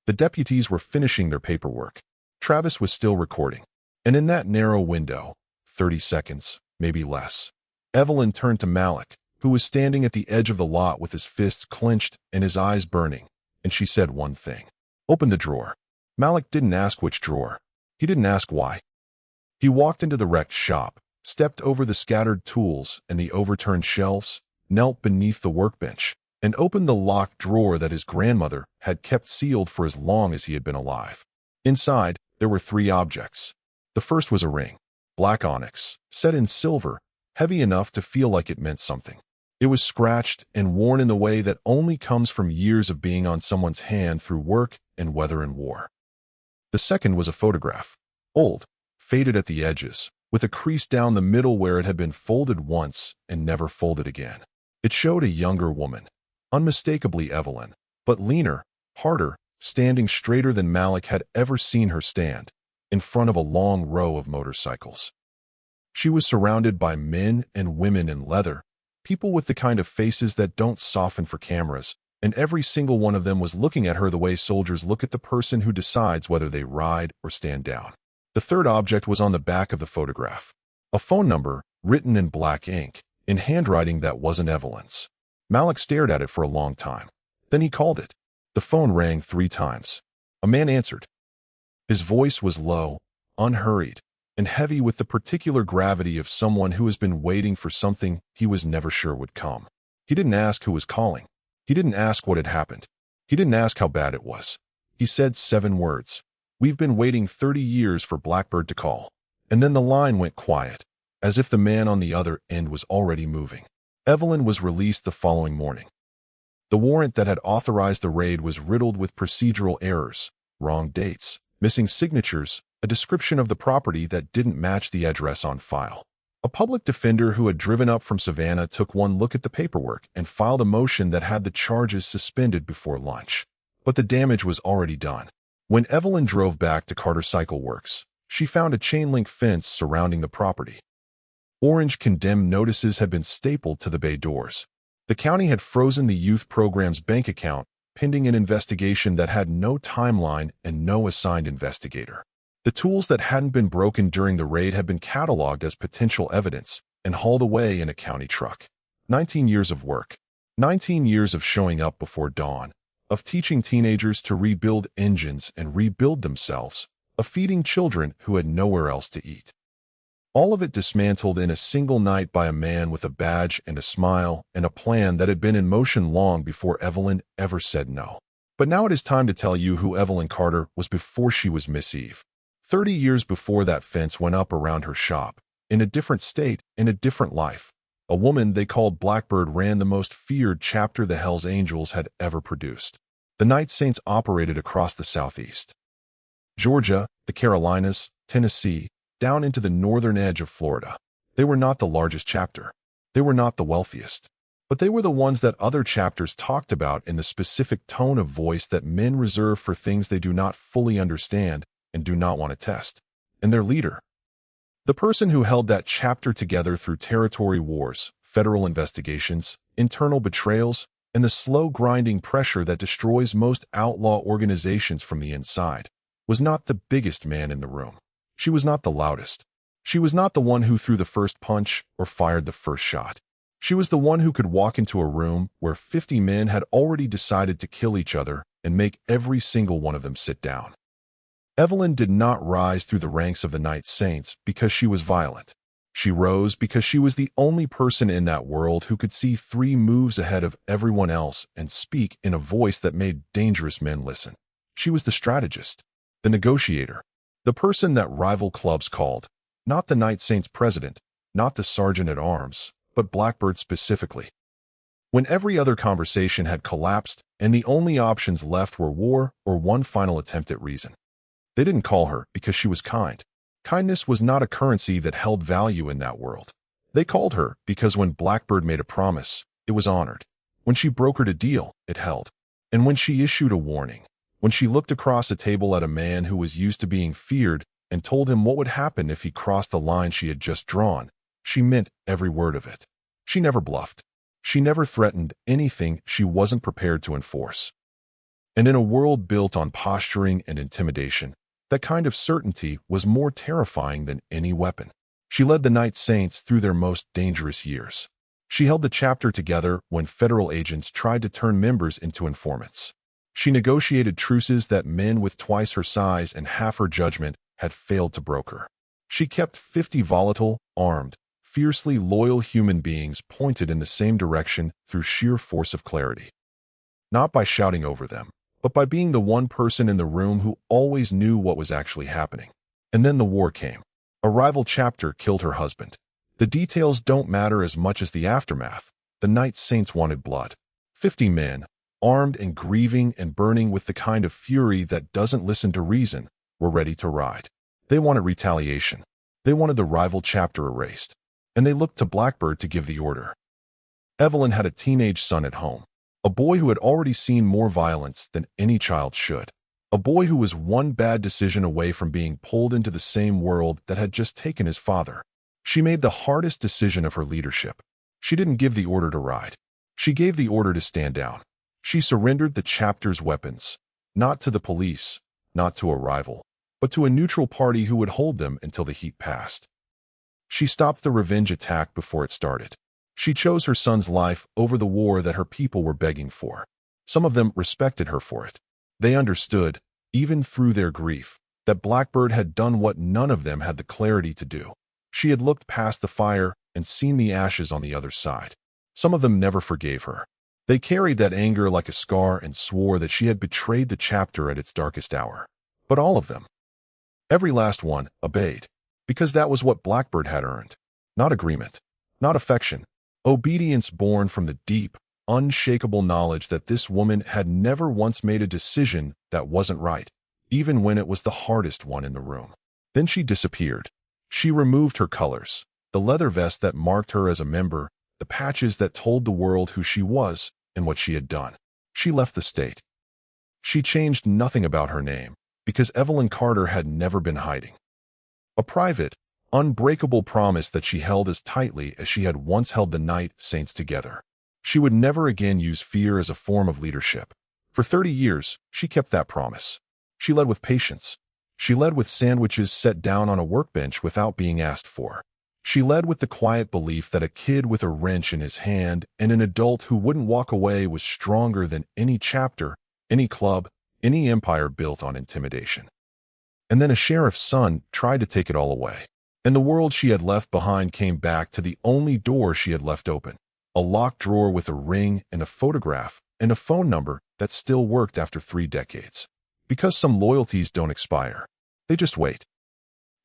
The deputies were finishing their paperwork. Travis was still recording. And in that narrow window, 30 seconds, maybe less, Evelyn turned to Malik, who was standing at the edge of the lot with his fists clenched and his eyes burning, and she said one thing. Open the drawer. Malik didn't ask which drawer. He didn't ask why. He walked into the wrecked shop, stepped over the scattered tools and the overturned shelves, knelt beneath the workbench, and opened the locked drawer that his grandmother had kept sealed for as long as he had been alive. Inside, there were 3 objects. The first was a ring, black onyx, set in silver, heavy enough to feel like it meant something. It was scratched and worn in the way that only comes from years of being on someone's hand through work and weather and war. The second was a photograph, old, faded at the edges, with a crease down the middle where it had been folded once and never folded again. It showed a younger woman, unmistakably Evelyn, but leaner, harder, standing straighter than Malik had ever seen her stand, in front of a long row of motorcycles. She was surrounded by men and women in leather, people with the kind of faces that don't soften for cameras, and every single one of them was looking at her the way soldiers look at the person who decides whether they ride or stand down. The third object was on the back of the photograph. A phone number, written in black ink, in handwriting that wasn't Evelyn's. Malik stared at it for a long time. Then he called it. The phone rang 3 times. A man answered. His voice was low, unhurried, and heavy with the particular gravity of someone who has been waiting for something he was never sure would come. He didn't ask who was calling. He didn't ask what had happened. He didn't ask how bad it was. He said 7 words. We've been waiting 30 years for Blackbird to call. And then the line went quiet, as if the man on the other end was already moving. Evelyn was released the following morning. The warrant that had authorized the raid was riddled with procedural errors, wrong dates, missing signatures, a description of the property that didn't match the address on file. A public defender who had driven up from Savannah took one look at the paperwork and filed a motion that had the charges suspended before lunch. But the damage was already done. When Evelyn drove back to Carter Cycle Works, she found a chain-link fence surrounding the property. Orange condemned notices had been stapled to the bay doors. The county had frozen the youth program's bank account, pending an investigation that had no timeline and no assigned investigator. The tools that hadn't been broken during the raid had been cataloged as potential evidence and hauled away in a county truck. 19 years of work. 19 years of showing up before dawn, of teaching teenagers to rebuild engines and rebuild themselves, of feeding children who had nowhere else to eat. All of it dismantled in a single night by a man with a badge and a smile and a plan that had been in motion long before Evelyn ever said no. But now it is time to tell you who Evelyn Carter was before she was Miss Eve. 30 years before that fence went up around her shop, in a different state, in a different life, a woman they called Blackbird ran the most feared chapter the Hells Angels had ever produced. The Night Saints operated across the Southeast, Georgia, the Carolinas, Tennessee, down into the northern edge of Florida. They were not the largest chapter. They were not the wealthiest. But they were the ones that other chapters talked about in the specific tone of voice that men reserve for things they do not fully understand and do not want to test. And their leader, the person who held that chapter together through territory wars, federal investigations, internal betrayals, and the slow grinding pressure that destroys most outlaw organizations from the inside, was not the biggest man in the room. She was not the loudest. She was not the one who threw the first punch or fired the first shot. She was the one who could walk into a room where 50 men had already decided to kill each other and make every single one of them sit down. Evelyn did not rise through the ranks of the Night Saints because she was violent. She rose because she was the only person in that world who could see 3 moves ahead of everyone else and speak in a voice that made dangerous men listen. She was the strategist, the negotiator, the person that rival clubs called, not the Night Saints president, not the sergeant-at-arms, but Blackbird specifically. When every other conversation had collapsed and the only options left were war or one final attempt at reason. They didn't call her because she was kind. Kindness was not a currency that held value in that world. They called her because when Blackbird made a promise, it was honored. When she brokered a deal, it held. And when she issued a warning, when she looked across a table at a man who was used to being feared and told him what would happen if he crossed the line she had just drawn, she meant every word of it. She never bluffed. She never threatened anything she wasn't prepared to enforce. And in a world built on posturing and intimidation, that kind of certainty was more terrifying than any weapon. She led the Night Saints through their most dangerous years. She held the chapter together when federal agents tried to turn members into informants. She negotiated truces that men with twice her size and half her judgment had failed to broker. She kept 50 volatile, armed, fiercely loyal human beings pointed in the same direction through sheer force of clarity. Not by shouting over them, but by being the one person in the room who always knew what was actually happening. And then the war came. A rival chapter killed her husband. The details don't matter as much as the aftermath. The Night Saints wanted blood. 50 men, armed and grieving and burning with the kind of fury that doesn't listen to reason, were ready to ride. They wanted retaliation. They wanted the rival chapter erased. And they looked to Blackbird to give the order. Evelyn had a teenage son at home. A boy who had already seen more violence than any child should. A boy who was one bad decision away from being pulled into the same world that had just taken his father. She made the hardest decision of her leadership. She didn't give the order to ride. She gave the order to stand down. She surrendered the chapter's weapons, not to the police, not to a rival, but to a neutral party who would hold them until the heat passed. She stopped the revenge attack before it started. She chose her son's life over the war that her people were begging for. Some of them respected her for it. They understood, even through their grief, that Blackbird had done what none of them had the clarity to do. She had looked past the fire and seen the ashes on the other side. Some of them never forgave her. They carried that anger like a scar and swore that she had betrayed the chapter at its darkest hour. But all of them, every last one, obeyed, because that was what Blackbird had earned. Not agreement, not affection. Obedience born from the deep, unshakable knowledge that this woman had never once made a decision that wasn't right, even when it was the hardest one in the room. Then she disappeared. She removed her colors, the leather vest that marked her as a member, the patches that told the world who she was and what she had done. She left the state. She changed nothing about her name, because Evelyn Carter had never been hiding. A private, unbreakable promise that she held as tightly as she had once held the Night Saints together. She would never again use fear as a form of leadership. For 30 years, she kept that promise. She led with patience. She led with sandwiches set down on a workbench without being asked for. She led with the quiet belief that a kid with a wrench in his hand and an adult who wouldn't walk away was stronger than any chapter, any club, any empire built on intimidation. And then a sheriff's son tried to take it all away. And the world she had left behind came back to the only door she had left open, a locked drawer with a ring and a photograph and a phone number that still worked after 3 decades. Because some loyalties don't expire. They just wait.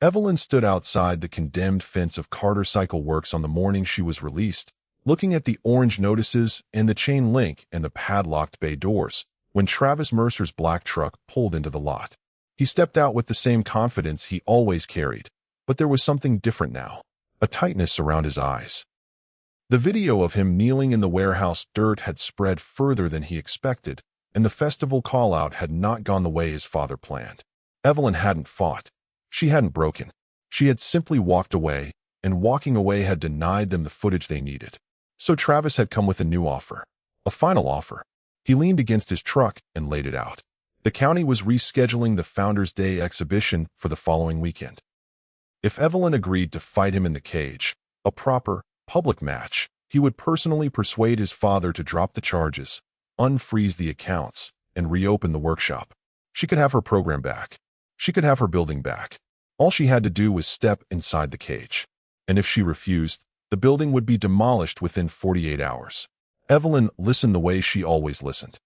Evelyn stood outside the condemned fence of Carter Cycle Works on the morning she was released, looking at the orange notices and the chain link and the padlocked bay doors, when Travis Mercer's black truck pulled into the lot. He stepped out with the same confidence he always carried. But there was something different now, a tightness around his eyes. The video of him kneeling in the warehouse dirt had spread further than he expected, and the festival call-out had not gone the way his father planned. Evelyn hadn't fought. She hadn't broken. She had simply walked away, and walking away had denied them the footage they needed. So Travis had come with a new offer. A final offer. He leaned against his truck and laid it out. The county was rescheduling the Founders' Day exhibition for the following weekend. If Evelyn agreed to fight him in the cage, a proper, public match, he would personally persuade his father to drop the charges, unfreeze the accounts, and reopen the workshop. She could have her program back. She could have her building back. All she had to do was step inside the cage. And if she refused, the building would be demolished within 48 hours. Evelyn listened the way she always listened.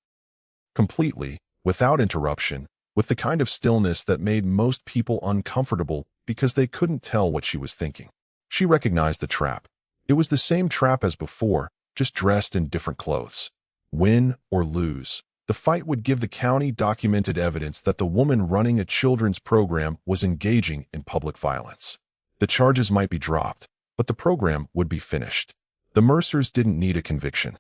Completely, without interruption, with the kind of stillness that made most people uncomfortable because they couldn't tell what she was thinking. She recognized the trap. It was the same trap as before, just dressed in different clothes. Win or lose, the fight would give the county documented evidence that the woman running a children's program was engaging in public violence. The charges might be dropped, but the program would be finished. The Mercers didn't need a conviction.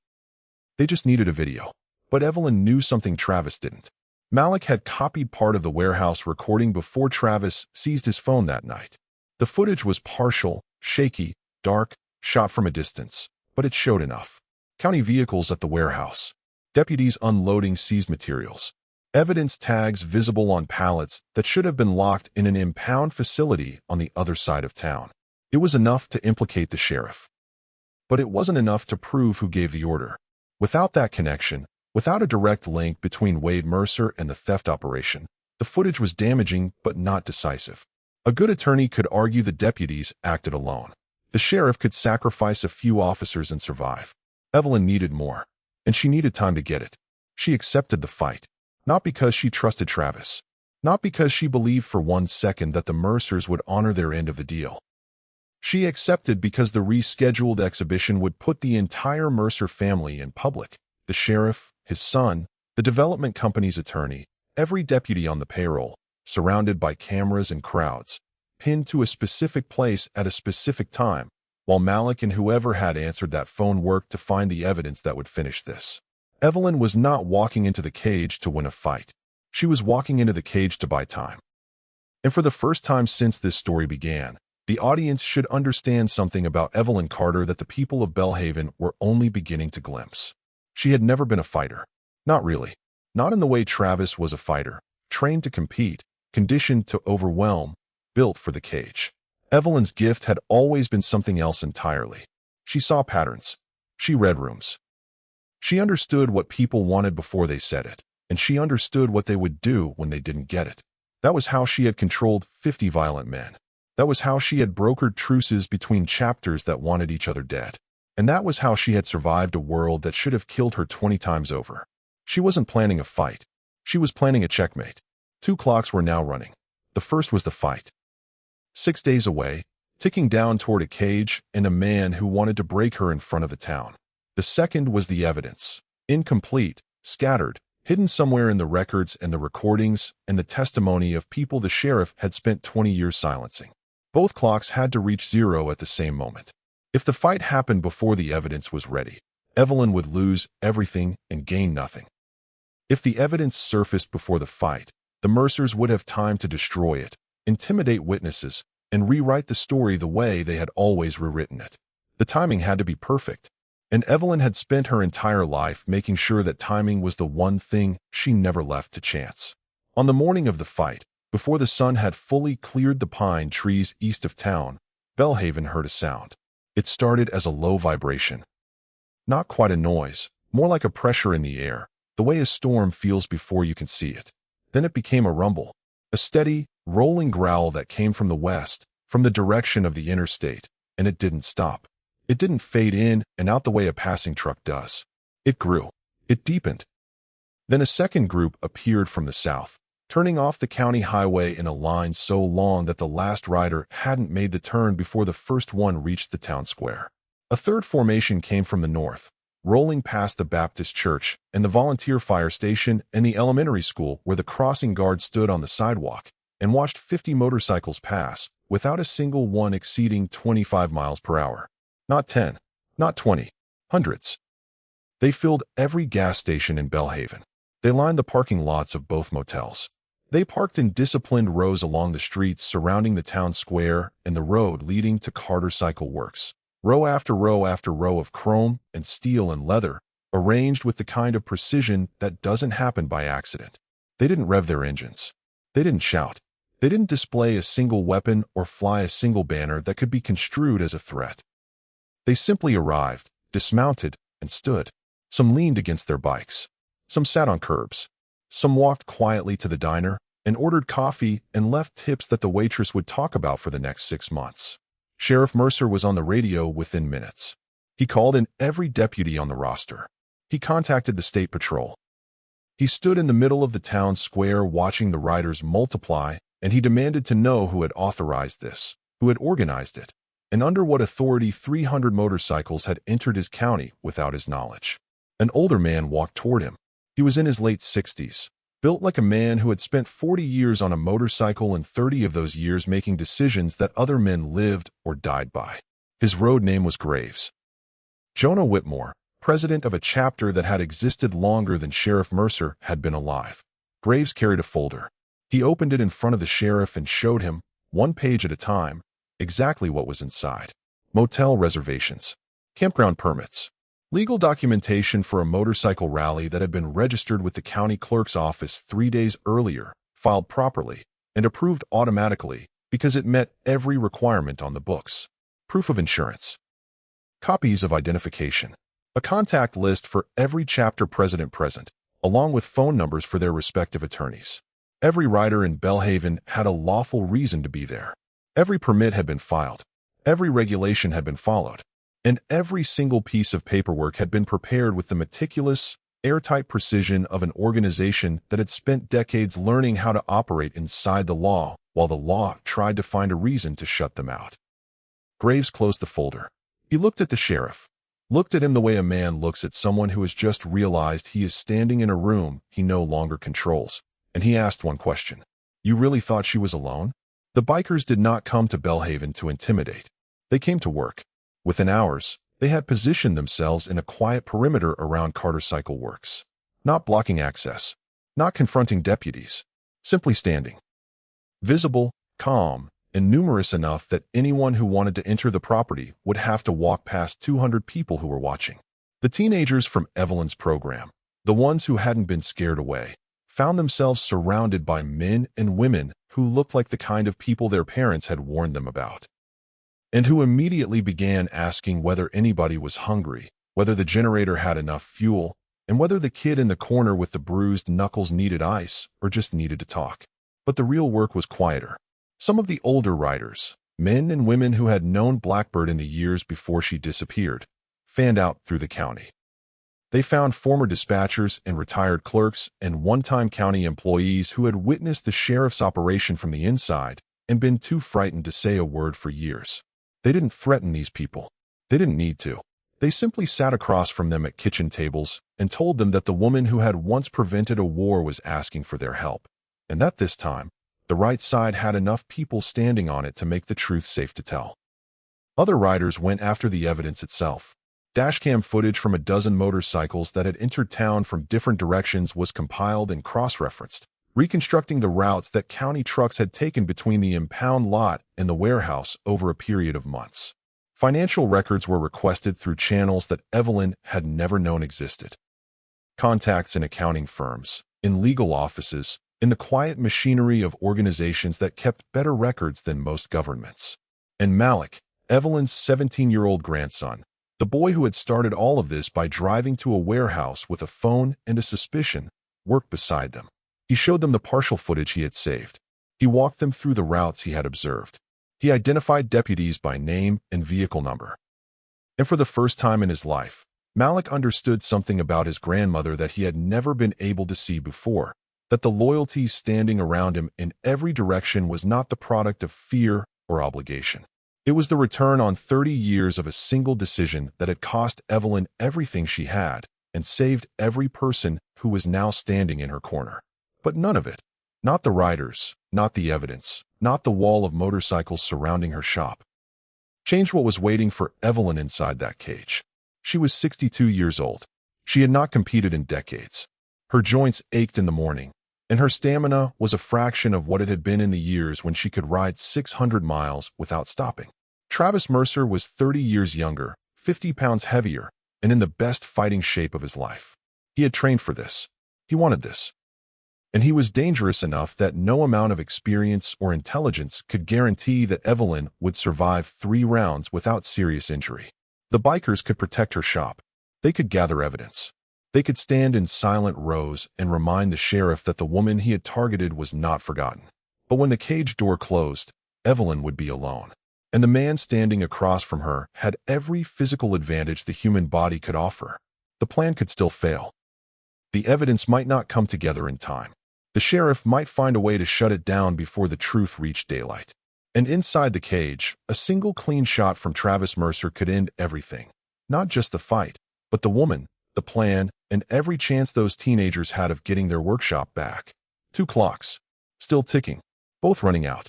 They just needed a video. But Evelyn knew something Travis didn't. Malik had copied part of the warehouse recording before Travis seized his phone that night. The footage was partial, shaky, dark, shot from a distance, but it showed enough. County vehicles at the warehouse. Deputies unloading seized materials. Evidence tags visible on pallets that should have been locked in an impound facility on the other side of town. It was enough to implicate the sheriff. But it wasn't enough to prove who gave the order. Without that connection, without a direct link between Wade Mercer and the theft operation, the footage was damaging but not decisive. A good attorney could argue the deputies acted alone. The sheriff could sacrifice a few officers and survive. Evelyn needed more, and she needed time to get it. She accepted the fight, not because she trusted Travis, not because she believed for 1 second that the Mercers would honor their end of the deal. She accepted because the rescheduled exhibition would put the entire Mercer family in public. The sheriff, his son, the development company's attorney, every deputy on the payroll, surrounded by cameras and crowds, pinned to a specific place at a specific time, while Malik and whoever had answered that phone worked to find the evidence that would finish this. Evelyn was not walking into the cage to win a fight. She was walking into the cage to buy time. And for the first time since this story began, the audience should understand something about Evelyn Carter that the people of Bellhaven were only beginning to glimpse. She had never been a fighter. Not really. Not in the way Travis was a fighter, trained to compete, conditioned to overwhelm, built for the cage. Evelyn's gift had always been something else entirely. She saw patterns. She read rooms. She understood what people wanted before they said it, and she understood what they would do when they didn't get it. That was how she had controlled 50 violent men. That was how she had brokered truces between chapters that wanted each other dead. And that was how she had survived a world that should have killed her 20 times over. She wasn't planning a fight. She was planning a checkmate. 2 clocks were now running. The first was the fight. 6 days away, ticking down toward a cage and a man who wanted to break her in front of the town. The second was the evidence. Incomplete, scattered, hidden somewhere in the records and the recordings and the testimony of people the sheriff had spent 20 years silencing. Both clocks had to reach 0 at the same moment. If the fight happened before the evidence was ready, Evelyn would lose everything and gain nothing. If the evidence surfaced before the fight, the Mercers would have time to destroy it, intimidate witnesses, and rewrite the story the way they had always rewritten it. The timing had to be perfect, and Evelyn had spent her entire life making sure that timing was the one thing she never left to chance. On the morning of the fight, before the sun had fully cleared the pine trees east of town, Bellhaven heard a sound. It started as a low vibration. Not quite a noise, more like a pressure in the air, the way a storm feels before you can see it. Then it became a rumble, a steady, rolling growl that came from the west, from the direction of the interstate, and it didn't stop. It didn't fade in and out the way a passing truck does. It grew. It deepened. Then a second group appeared from the south, turning off the county highway in a line so long that the last rider hadn't made the turn before the first one reached the town square. A third formation came from the north, rolling past the Baptist church and the volunteer fire station and the elementary school where the crossing guard stood on the sidewalk and watched 50 motorcycles pass without a single one exceeding 25 miles per hour. Not 10, Not 20. Hundreds. They filled every gas station in Bellhaven. They lined the parking lots of both motels. They parked in disciplined rows along the streets surrounding the town square and the road leading to Carter Cycle Works. Row after row after row of chrome and steel and leather, arranged with the kind of precision that doesn't happen by accident. They didn't rev their engines. They didn't shout. They didn't display a single weapon or fly a single banner that could be construed as a threat. They simply arrived, dismounted, and stood. Some leaned against their bikes. Some sat on curbs. Some walked quietly to the diner and ordered coffee and left tips that the waitress would talk about for the next 6 months. Sheriff Mercer was on the radio within minutes. He called in every deputy on the roster. He contacted the state patrol. He stood in the middle of the town square watching the riders multiply, and he demanded to know who had authorized this, who had organized it, and under what authority 300 motorcycles had entered his county without his knowledge. An older man walked toward him. He was in his late 60s, built like a man who had spent 40 years on a motorcycle and 30 of those years making decisions that other men lived or died by. His road name was Graves. Jonah Whitmore, president of a chapter that had existed longer than Sheriff Mercer had been alive. Graves carried a folder. He opened it in front of the sheriff and showed him, one page at a time, exactly what was inside. Motel reservations, campground permits, legal documentation for a motorcycle rally that had been registered with the county clerk's office 3 days earlier, filed properly, and approved automatically because it met every requirement on the books. Proof of insurance. Copies of identification. A contact list for every chapter president present, along with phone numbers for their respective attorneys. Every rider in Bellhaven had a lawful reason to be there. Every permit had been filed. Every regulation had been followed. And every single piece of paperwork had been prepared with the meticulous, airtight precision of an organization that had spent decades learning how to operate inside the law, while the law tried to find a reason to shut them out. Graves closed the folder. He looked at the sheriff. Looked at him the way a man looks at someone who has just realized he is standing in a room he no longer controls. And he asked one question. You really thought she was alone? The bikers did not come to Bellhaven to intimidate. They came to work. Within hours, they had positioned themselves in a quiet perimeter around Carter Cycle Works. Not blocking access. Not confronting deputies. Simply standing. Visible, calm, and numerous enough that anyone who wanted to enter the property would have to walk past 200 people who were watching. The teenagers from Evelyn's program, the ones who hadn't been scared away, found themselves surrounded by men and women who looked like the kind of people their parents had warned them about, and who immediately began asking whether anybody was hungry, whether the generator had enough fuel, and whether the kid in the corner with the bruised knuckles needed ice or just needed to talk. But the real work was quieter. Some of the older riders, men and women who had known Blackbird in the years before she disappeared, fanned out through the county. They found former dispatchers and retired clerks and one-time county employees who had witnessed the sheriff's operation from the inside and been too frightened to say a word for years. They didn't threaten these people. They didn't need to. They simply sat across from them at kitchen tables and told them that the woman who had once prevented a war was asking for their help, and that this time, the right side had enough people standing on it to make the truth safe to tell. Other riders went after the evidence itself. Dashcam footage from a dozen motorcycles that had entered town from different directions was compiled and cross-referenced, reconstructing the routes that county trucks had taken between the impound lot and the warehouse over a period of months. Financial records were requested through channels that Evelyn had never known existed. Contacts in accounting firms, in legal offices, in the quiet machinery of organizations that kept better records than most governments. And Malik, Evelyn's 17-year-old grandson, the boy who had started all of this by driving to a warehouse with a phone and a suspicion, worked beside them. He showed them the partial footage he had saved. He walked them through the routes he had observed. He identified deputies by name and vehicle number. And for the first time in his life, Malik understood something about his grandmother that he had never been able to see before, that the loyalty standing around him in every direction was not the product of fear or obligation. It was the return on 30 years of a single decision that had cost Evelyn everything she had and saved every person who was now standing in her corner. But none of it. Not the riders, not the evidence, not the wall of motorcycles surrounding her shop. Changed what was waiting for Evelyn inside that cage. She was 62 years old. She had not competed in decades. Her joints ached in the morning, and her stamina was a fraction of what it had been in the years when she could ride 600 miles without stopping. Travis Mercer was 30 years younger, 50 pounds heavier, and in the best fighting shape of his life. He had trained for this. He wanted this. And he was dangerous enough that no amount of experience or intelligence could guarantee that Evelyn would survive 3 rounds without serious injury. The bikers could protect her shop. They could gather evidence. They could stand in silent rows and remind the sheriff that the woman he had targeted was not forgotten. But when the cage door closed, Evelyn would be alone. And the man standing across from her had every physical advantage the human body could offer. The plan could still fail. The evidence might not come together in time. The sheriff might find a way to shut it down before the truth reached daylight. And inside the cage, a single clean shot from Travis Mercer could end everything. Not just the fight, but the woman, the plan, and every chance those teenagers had of getting their workshop back. 2 clocks. Still ticking. Both running out.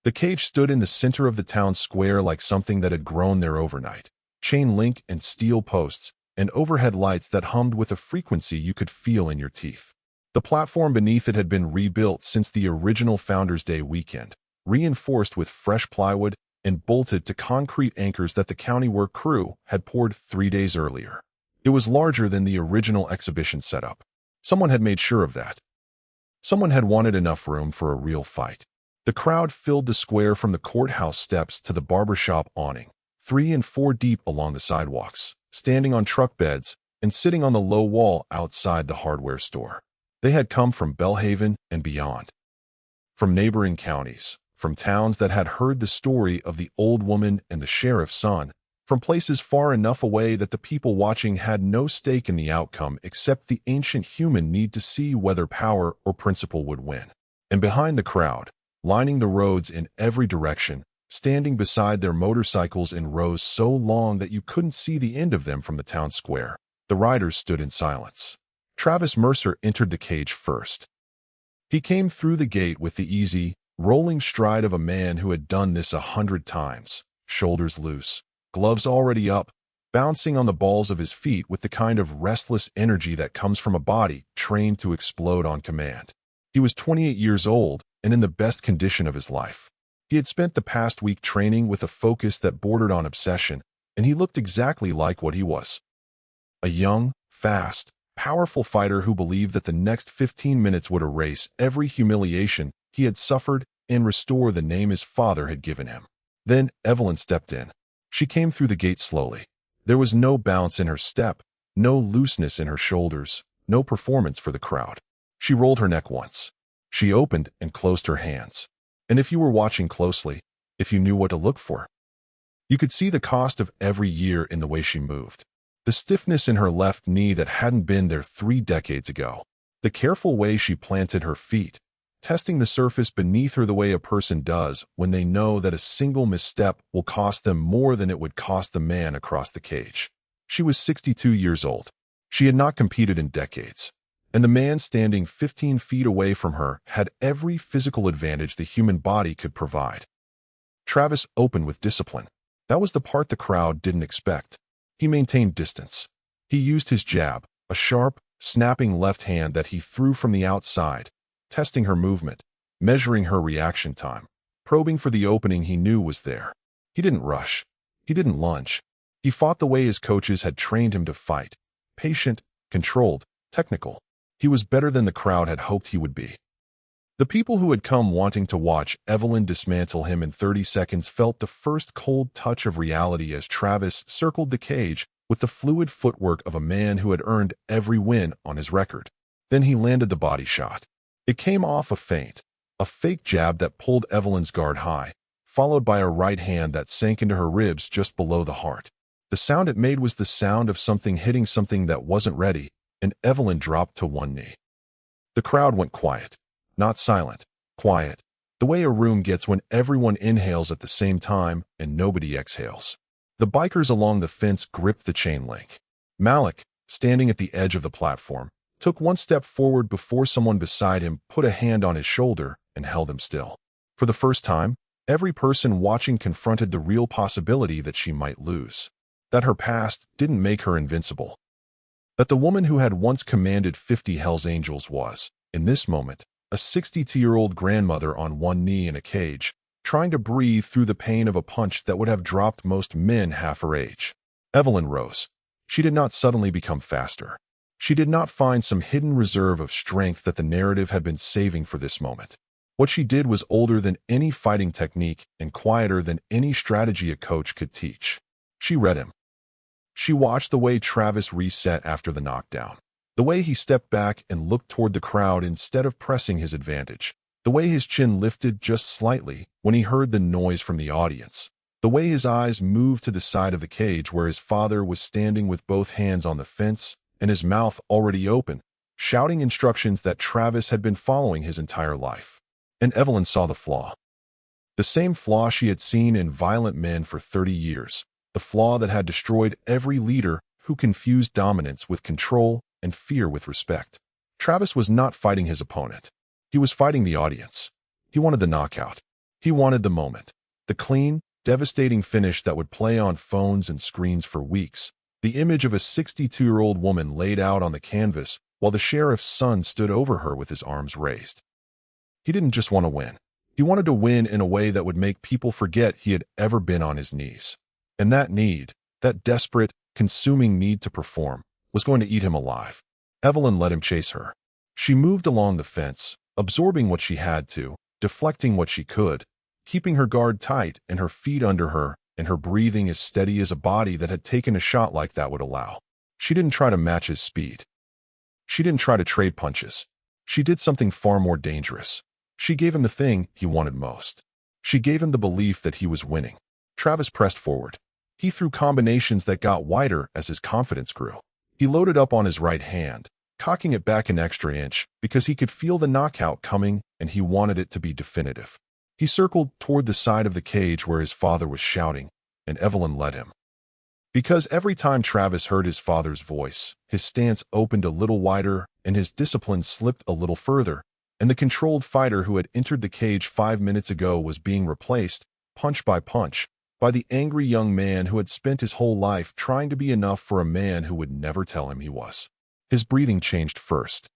The cage stood in the center of the town square like something that had grown there overnight. Chain link and steel posts, and overhead lights that hummed with a frequency you could feel in your teeth. The platform beneath it had been rebuilt since the original Founders' Day weekend, reinforced with fresh plywood and bolted to concrete anchors that the county work crew had poured 3 days earlier. It was larger than the original exhibition setup. Someone had made sure of that. Someone had wanted enough room for a real fight. The crowd filled the square from the courthouse steps to the barbershop awning, 3 and 4 deep along the sidewalks, standing on truck beds and sitting on the low wall outside the hardware store. They had come from Bellhaven and beyond. From neighboring counties, from towns that had heard the story of the old woman and the sheriff's son, from places far enough away that the people watching had no stake in the outcome except the ancient human need to see whether power or principle would win. And behind the crowd, lining the roads in every direction, standing beside their motorcycles in rows so long that you couldn't see the end of them from the town square, the riders stood in silence. Travis Mercer entered the cage first. He came through the gate with the easy, rolling stride of a man who had done this 100 times, shoulders loose, gloves already up, bouncing on the balls of his feet with the kind of restless energy that comes from a body trained to explode on command. He was 28 years old and in the best condition of his life. He had spent the past week training with a focus that bordered on obsession, and he looked exactly like what he was. A young, fast, powerful fighter who believed that the next 15 minutes would erase every humiliation he had suffered and restore the name his father had given him. Then Evelyn stepped in. She came through the gate slowly. There was no bounce in her step, no looseness in her shoulders, no performance for the crowd. She rolled her neck once. She opened and closed her hands. And if you were watching closely, if you knew what to look for, you could see the cost of every year in the way she moved. The stiffness in her left knee that hadn't been there 3 decades ago. The careful way she planted her feet, testing the surface beneath her the way a person does when they know that a single misstep will cost them more than it would cost the man across the cage. She was 62 years old. She had not competed in decades. And the man standing 15 feet away from her had every physical advantage the human body could provide. Travis opened with discipline. That was the part the crowd didn't expect. He maintained distance. He used his jab, a sharp, snapping left hand that he threw from the outside, testing her movement, measuring her reaction time, probing for the opening he knew was there. He didn't rush. He didn't lunge. He fought the way his coaches had trained him to fight. Patient, controlled, technical. He was better than the crowd had hoped he would be. The people who had come wanting to watch Evelyn dismantle him in 30 seconds felt the first cold touch of reality as Travis circled the cage with the fluid footwork of a man who had earned every win on his record. Then he landed the body shot. It came off a feint, a fake jab that pulled Evelyn's guard high, followed by a right hand that sank into her ribs just below the heart. The sound it made was the sound of something hitting something that wasn't ready, and Evelyn dropped to one knee. The crowd went quiet. Not silent, quiet, the way a room gets when everyone inhales at the same time and nobody exhales. The bikers along the fence gripped the chain link. Malik, standing at the edge of the platform, took one step forward before someone beside him put a hand on his shoulder and held him still. For the first time, every person watching confronted the real possibility that she might lose. that her past didn't make her invincible. That the woman who had once commanded 50 Hell's Angels was, in this moment, a 62-year-old grandmother on one knee in a cage, trying to breathe through the pain of a punch that would have dropped most men half her age. Evelyn rose. She did not suddenly become faster. She did not find some hidden reserve of strength that the narrative had been saving for this moment. What she did was older than any fighting technique and quieter than any strategy a coach could teach. She read him. She watched the way Travis reset after the knockdown, the way he stepped back and looked toward the crowd instead of pressing his advantage, the way his chin lifted just slightly when he heard the noise from the audience, the way his eyes moved to the side of the cage where his father was standing with both hands on the fence and his mouth already open, shouting instructions that Travis had been following his entire life. And Evelyn saw the flaw. The same flaw she had seen in violent men for 30 years, the flaw that had destroyed every leader who confused dominance with control and fear with respect. Travis was not fighting his opponent. He was fighting the audience. He wanted the knockout. He wanted the moment. The clean, devastating finish that would play on phones and screens for weeks. The image of a 62-year-old woman laid out on the canvas while the sheriff's son stood over her with his arms raised. He didn't just want to win. He wanted to win in a way that would make people forget he had ever been on his knees. And that need, that desperate, consuming need to perform, was going to eat him alive. Evelyn let him chase her. She moved along the fence, absorbing what she had to, deflecting what she could, keeping her guard tight and her feet under her and her breathing as steady as a body that had taken a shot like that would allow. She didn't try to match his speed. She didn't try to trade punches. She did something far more dangerous. She gave him the thing he wanted most. She gave him the belief that he was winning. Travis pressed forward. He threw combinations that got wider as his confidence grew. He loaded up on his right hand, cocking it back an extra inch because he could feel the knockout coming and he wanted it to be definitive. He circled toward the side of the cage where his father was shouting, and Evelyn led him. Because every time Travis heard his father's voice, his stance opened a little wider and his discipline slipped a little further, and the controlled fighter who had entered the cage 5 minutes ago was being replaced, punch by punch, by the angry young man who had spent his whole life trying to be enough for a man who would never tell him he was. His breathing changed first.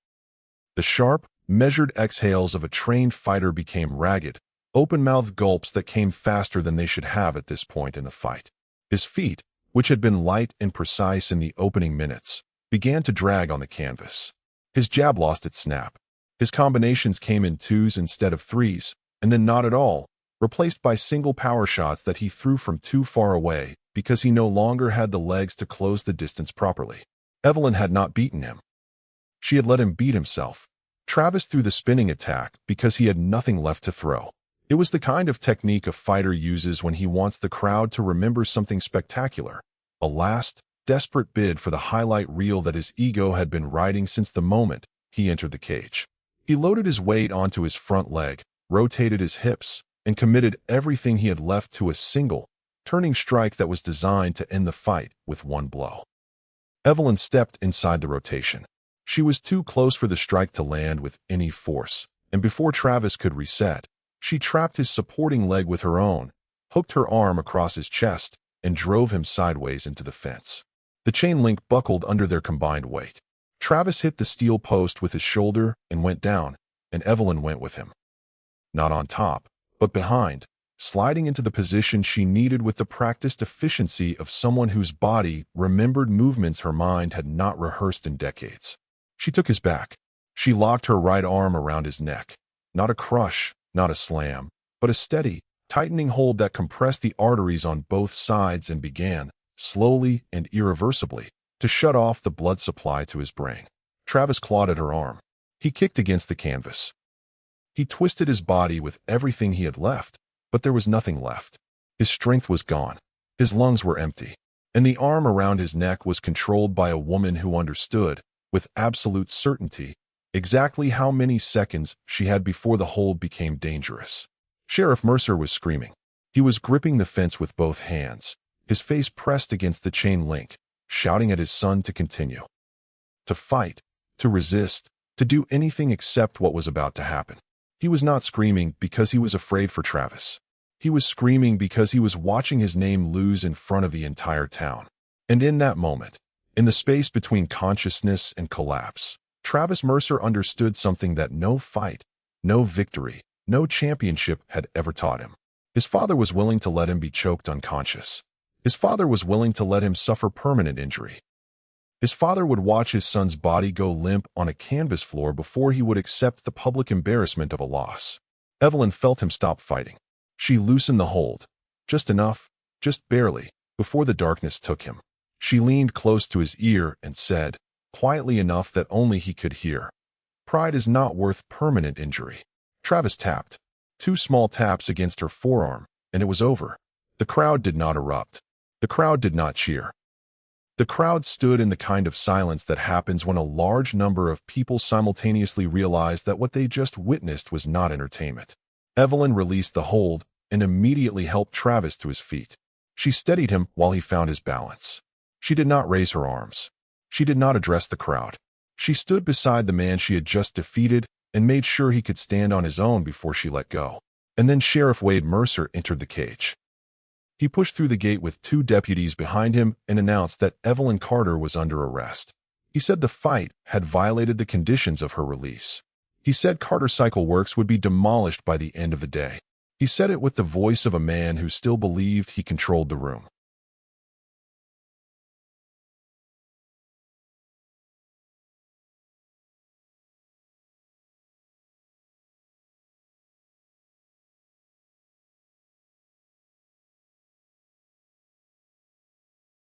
The sharp, measured exhales of a trained fighter became ragged, open-mouthed gulps that came faster than they should have at this point in the fight. His feet, which had been light and precise in the opening minutes, began to drag on the canvas. His jab lost its snap. His combinations came in twos instead of threes, and then not at all, replaced by single power shots that he threw from too far away because he no longer had the legs to close the distance properly. Evelyn had not beaten him. She had let him beat himself. Travis threw the spinning attack because he had nothing left to throw. It was the kind of technique a fighter uses when he wants the crowd to remember something spectacular, a last, desperate bid for the highlight reel that his ego had been riding since the moment he entered the cage. He loaded his weight onto his front leg, rotated his hips, and committed everything he had left to a single, turning strike that was designed to end the fight with one blow. Evelyn stepped inside the rotation. She was too close for the strike to land with any force, and before Travis could reset, she trapped his supporting leg with her own, hooked her arm across his chest, and drove him sideways into the fence. The chain link buckled under their combined weight. Travis hit the steel post with his shoulder and went down, and Evelyn went with him. Not on top, but behind, sliding into the position she needed with the practiced efficiency of someone whose body remembered movements her mind had not rehearsed in decades. She took his back. She locked her right arm around his neck. Not a crush, not a slam, but a steady, tightening hold that compressed the arteries on both sides and began, slowly and irreversibly, to shut off the blood supply to his brain. Travis clawed at her arm. He kicked against the canvas. He twisted his body with everything he had left, but there was nothing left. His strength was gone. His lungs were empty. And the arm around his neck was controlled by a woman who understood, with absolute certainty, exactly how many seconds she had before the hold became dangerous. Sheriff Mercer was screaming. He was gripping the fence with both hands, his face pressed against the chain link, shouting at his son to continue. To fight, to resist, to do anything except what was about to happen. He was not screaming because he was afraid for Travis. He was screaming because he was watching his name lose in front of the entire town. And in that moment, in the space between consciousness and collapse, Travis Mercer understood something that no fight, no victory, no championship had ever taught him. His father was willing to let him be choked unconscious. His father was willing to let him suffer permanent injury. His father would watch his son's body go limp on a canvas floor before he would accept the public embarrassment of a loss. Evelyn felt him stop fighting. She loosened the hold, just enough, just barely, before the darkness took him. She leaned close to his ear and said, quietly enough that only he could hear, "Pride is not worth permanent injury." Travis tapped. 2 small taps against her forearm, and it was over. The crowd did not erupt. The crowd did not cheer. The crowd stood in the kind of silence that happens when a large number of people simultaneously realize that what they just witnessed was not entertainment. Evelyn released the hold and immediately helped Travis to his feet. She steadied him while he found his balance. She did not raise her arms. She did not address the crowd. She stood beside the man she had just defeated and made sure he could stand on his own before she let go. And then Sheriff Wade Mercer entered the cage. He pushed through the gate with 2 deputies behind him and announced that Evelyn Carter was under arrest. He said the fight had violated the conditions of her release. He said Carter Cycle Works would be demolished by the end of the day. He said it with the voice of a man who still believed he controlled the room.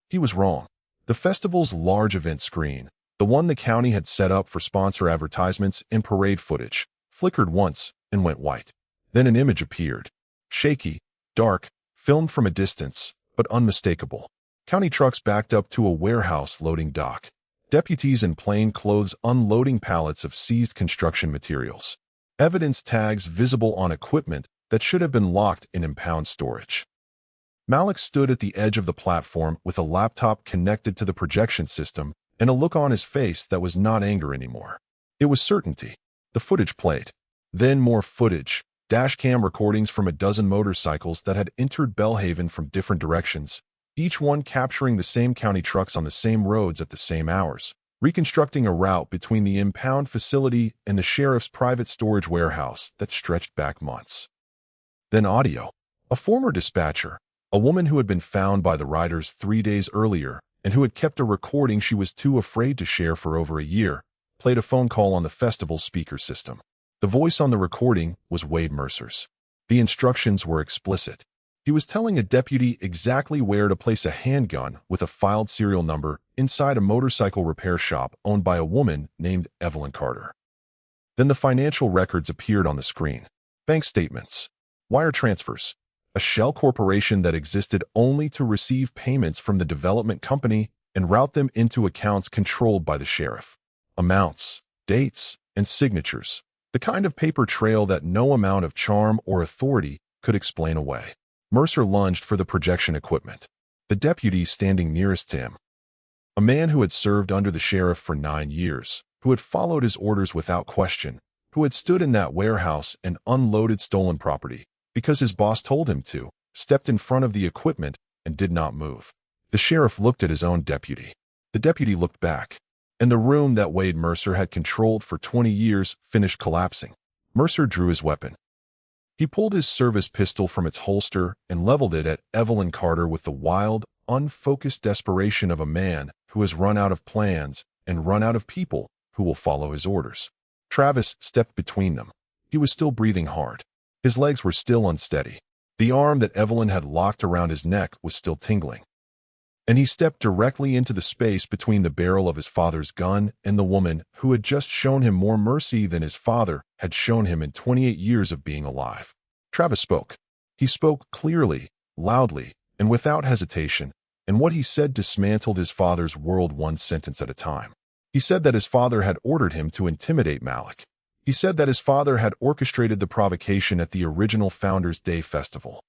He was wrong. The festival's large event screen, the one the county had set up for sponsor advertisements and parade footage, flickered once and went white. Then an image appeared. Shaky, dark, filmed from a distance, but unmistakable. County trucks backed up to a warehouse loading dock. Deputies in plain clothes unloading pallets of seized construction materials. Evidence tags visible on equipment that should have been locked in impound storage. Malik stood at the edge of the platform with a laptop connected to the projection system and a look on his face that was not anger anymore. It was certainty. The footage played. Then more footage, dashcam recordings from a dozen motorcycles that had entered Bellhaven from different directions, each one capturing the same county trucks on the same roads at the same hours, reconstructing a route between the impound facility and the sheriff's private storage warehouse that stretched back months. Then audio. A former dispatcher, a woman who had been found by the riders 3 days earlier and who had kept a recording she was too afraid to share for over a year, played a phone call on the festival speaker system. The voice on the recording was Wade Mercer's. The instructions were explicit. He was telling a deputy exactly where to place a handgun with a filed serial number inside a motorcycle repair shop owned by a woman named Evelyn Carter. Then the financial records appeared on the screen. Bank statements, wire transfers, a shell corporation that existed only to receive payments from the development company and route them into accounts controlled by the sheriff. Amounts, dates, and signatures, the kind of paper trail that no amount of charm or authority could explain away. Mercer lunged for the projection equipment. The deputy standing nearest to him, a man who had served under the sheriff for 9 years, who had followed his orders without question, who had stood in that warehouse and unloaded stolen property, because his boss told him to, stepped in front of the equipment and did not move. The sheriff looked at his own deputy. The deputy looked back, and the room that Wade Mercer had controlled for 20 years finished collapsing. Mercer drew his weapon. He pulled his service pistol from its holster and leveled it at Evelyn Carter with the wild, unfocused desperation of a man who has run out of plans and run out of people who will follow his orders. Travis stepped between them. He was still breathing hard. His legs were still unsteady. The arm that Evelyn had locked around his neck was still tingling. And he stepped directly into the space between the barrel of his father's gun and the woman who had just shown him more mercy than his father had shown him in 28 years of being alive. Travis spoke. He spoke clearly, loudly, and without hesitation, and what he said dismantled his father's world one sentence at a time. He said that his father had ordered him to intimidate Malik. He said that his father had orchestrated the provocation at the original Founders' Day festival.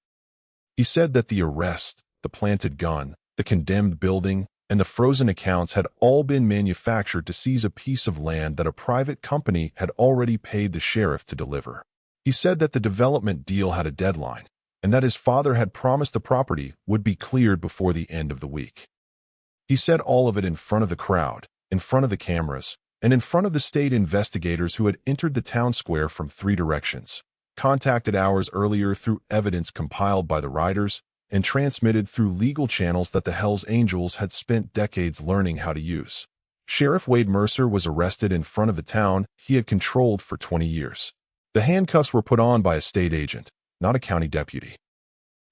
He said that the arrest, the planted gun, the condemned building, and the frozen accounts had all been manufactured to seize a piece of land that a private company had already paid the sheriff to deliver. He said that the development deal had a deadline, and that his father had promised the property would be cleared before the end of the week. He said all of it in front of the crowd, in front of the cameras, and in front of the state investigators who had entered the town square from 3 directions, contacted hours earlier through evidence compiled by the riders, and transmitted through legal channels that the Hells Angels had spent decades learning how to use. Sheriff Wade Mercer was arrested in front of the town he had controlled for 20 years. The handcuffs were put on by a state agent, not a county deputy.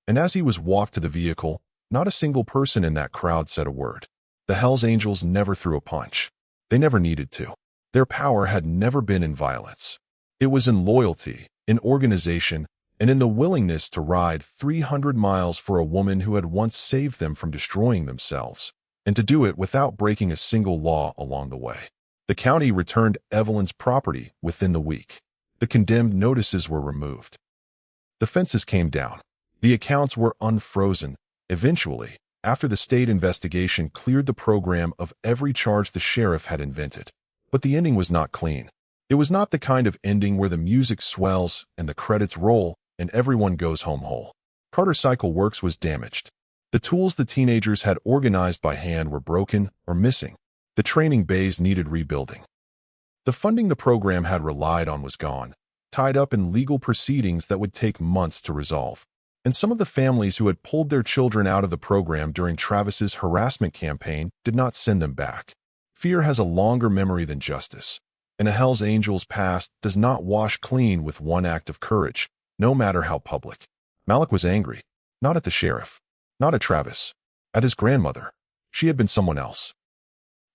And as he was walked to the vehicle, not a single person in that crowd said a word. The Hells Angels never threw a punch. They never needed to. Their power had never been in violence. It was in loyalty, in organization, and in the willingness to ride 300 miles for a woman who had once saved them from destroying themselves, and to do it without breaking a single law along the way. The county returned Evelyn's property within the week. The condemned notices were removed. The fences came down. The accounts were unfrozen. Eventually, after the state investigation cleared the program of every charge the sheriff had invented. But the ending was not clean. It was not the kind of ending where the music swells and the credits roll and everyone goes home whole. Carter Cycle Works was damaged. The tools the teenagers had organized by hand were broken or missing. The training bays needed rebuilding. The funding the program had relied on was gone, tied up in legal proceedings that would take months to resolve. And some of the families who had pulled their children out of the program during Travis's harassment campaign did not send them back. Fear has a longer memory than justice, and a Hells Angels past does not wash clean with one act of courage, no matter how public. Malik was angry, not at the sheriff, not at Travis, at his grandmother. She had been someone else.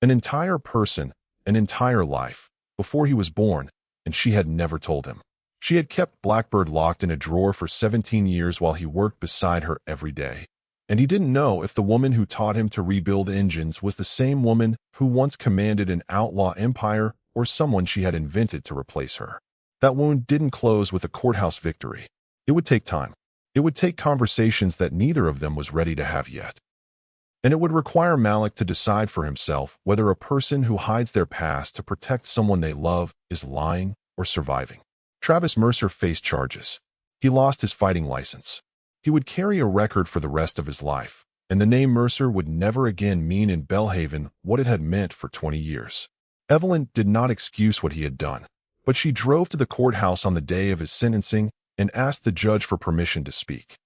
An entire person, an entire life, before he was born, and she had never told him. She had kept Blackbird locked in a drawer for 17 years while he worked beside her every day. And he didn't know if the woman who taught him to rebuild engines was the same woman who once commanded an outlaw empire or someone she had invented to replace her. That wound didn't close with a courthouse victory. It would take time. It would take conversations that neither of them was ready to have yet. And it would require Malik to decide for himself whether a person who hides their past to protect someone they love is lying or surviving. Travis Mercer faced charges. He lost his fighting license. He would carry a record for the rest of his life, and the name Mercer would never again mean in Bellhaven what it had meant for 20 years. Evelyn did not excuse what he had done, but she drove to the courthouse on the day of his sentencing and asked the judge for permission to speak.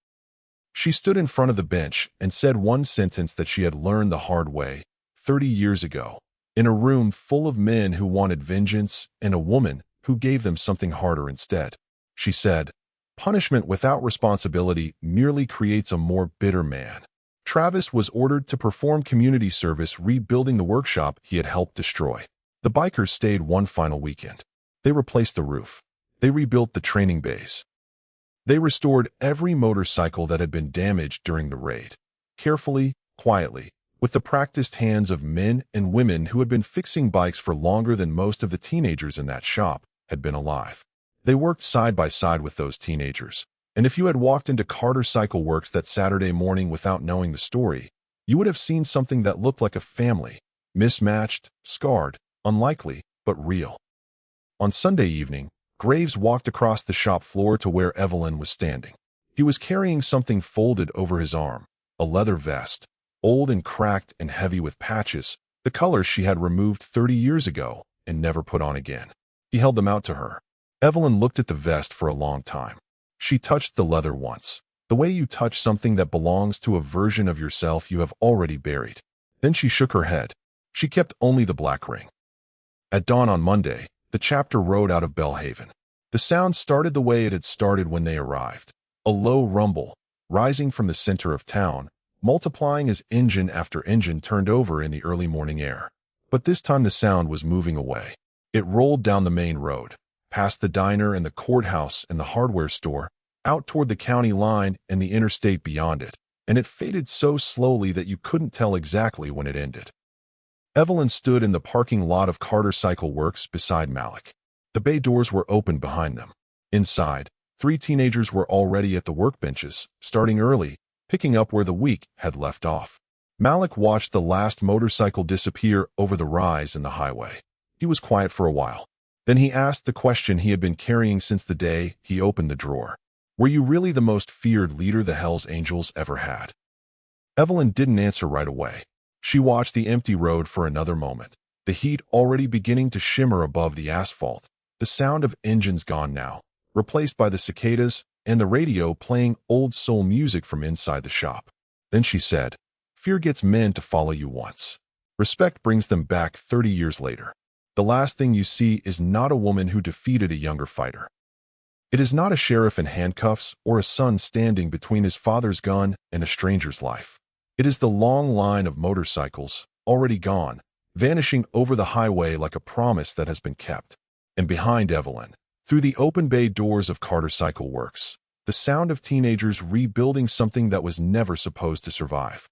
She stood in front of the bench and said one sentence that she had learned the hard way 30 years ago, in a room full of men who wanted vengeance and a woman who gave them something harder instead. She said, "Punishment without responsibility merely creates a more bitter man." Travis was ordered to perform community service rebuilding the workshop he had helped destroy. The bikers stayed one final weekend. They replaced the roof. They rebuilt the training bays. They restored every motorcycle that had been damaged during the raid, carefully, quietly, with the practiced hands of men and women who had been fixing bikes for longer than most of the teenagers in that shop had been alive. They worked side by side with those teenagers, and if you had walked into Carter Cycle Works that Saturday morning without knowing the story, you would have seen something that looked like a family, mismatched, scarred, unlikely, but real. On Sunday evening, Graves walked across the shop floor to where Evelyn was standing. He was carrying something folded over his arm, a leather vest, old and cracked and heavy with patches, the colors she had removed 30 years ago and never put on again. He held them out to her. Evelyn looked at the vest for a long time. She touched the leather once, the way you touch something that belongs to a version of yourself you have already buried. Then she shook her head. She kept only the black ring. At dawn on Monday, the chapter rode out of Bellhaven. The sound started the way it had started when they arrived, a low rumble, rising from the center of town, multiplying as engine after engine turned over in the early morning air. But this time the sound was moving away. It rolled down the main road, past the diner and the courthouse and the hardware store, out toward the county line and the interstate beyond it, and it faded so slowly that you couldn't tell exactly when it ended. Evelyn stood in the parking lot of Carter Cycle Works beside Malik. The bay doors were open behind them. Inside, 3 teenagers were already at the workbenches, starting early, picking up where the week had left off. Malik watched the last motorcycle disappear over the rise in the highway. He was quiet for a while. Then he asked the question he had been carrying since the day he opened the drawer. "Were you really the most feared leader the Hells Angels ever had?" Evelyn didn't answer right away. She watched the empty road for another moment, the heat already beginning to shimmer above the asphalt, the sound of engines gone now, replaced by the cicadas, and the radio playing old soul music from inside the shop. Then she said, "Fear gets men to follow you once. Respect brings them back 30 years later. The last thing you see is not a woman who defeated a younger fighter. It is not a sheriff in handcuffs or a son standing between his father's gun and a stranger's life. It is the long line of motorcycles, already gone, vanishing over the highway like a promise that has been kept." And behind Evelyn, through the open bay doors of Carter Cycle Works, the sound of teenagers rebuilding something that was never supposed to survive.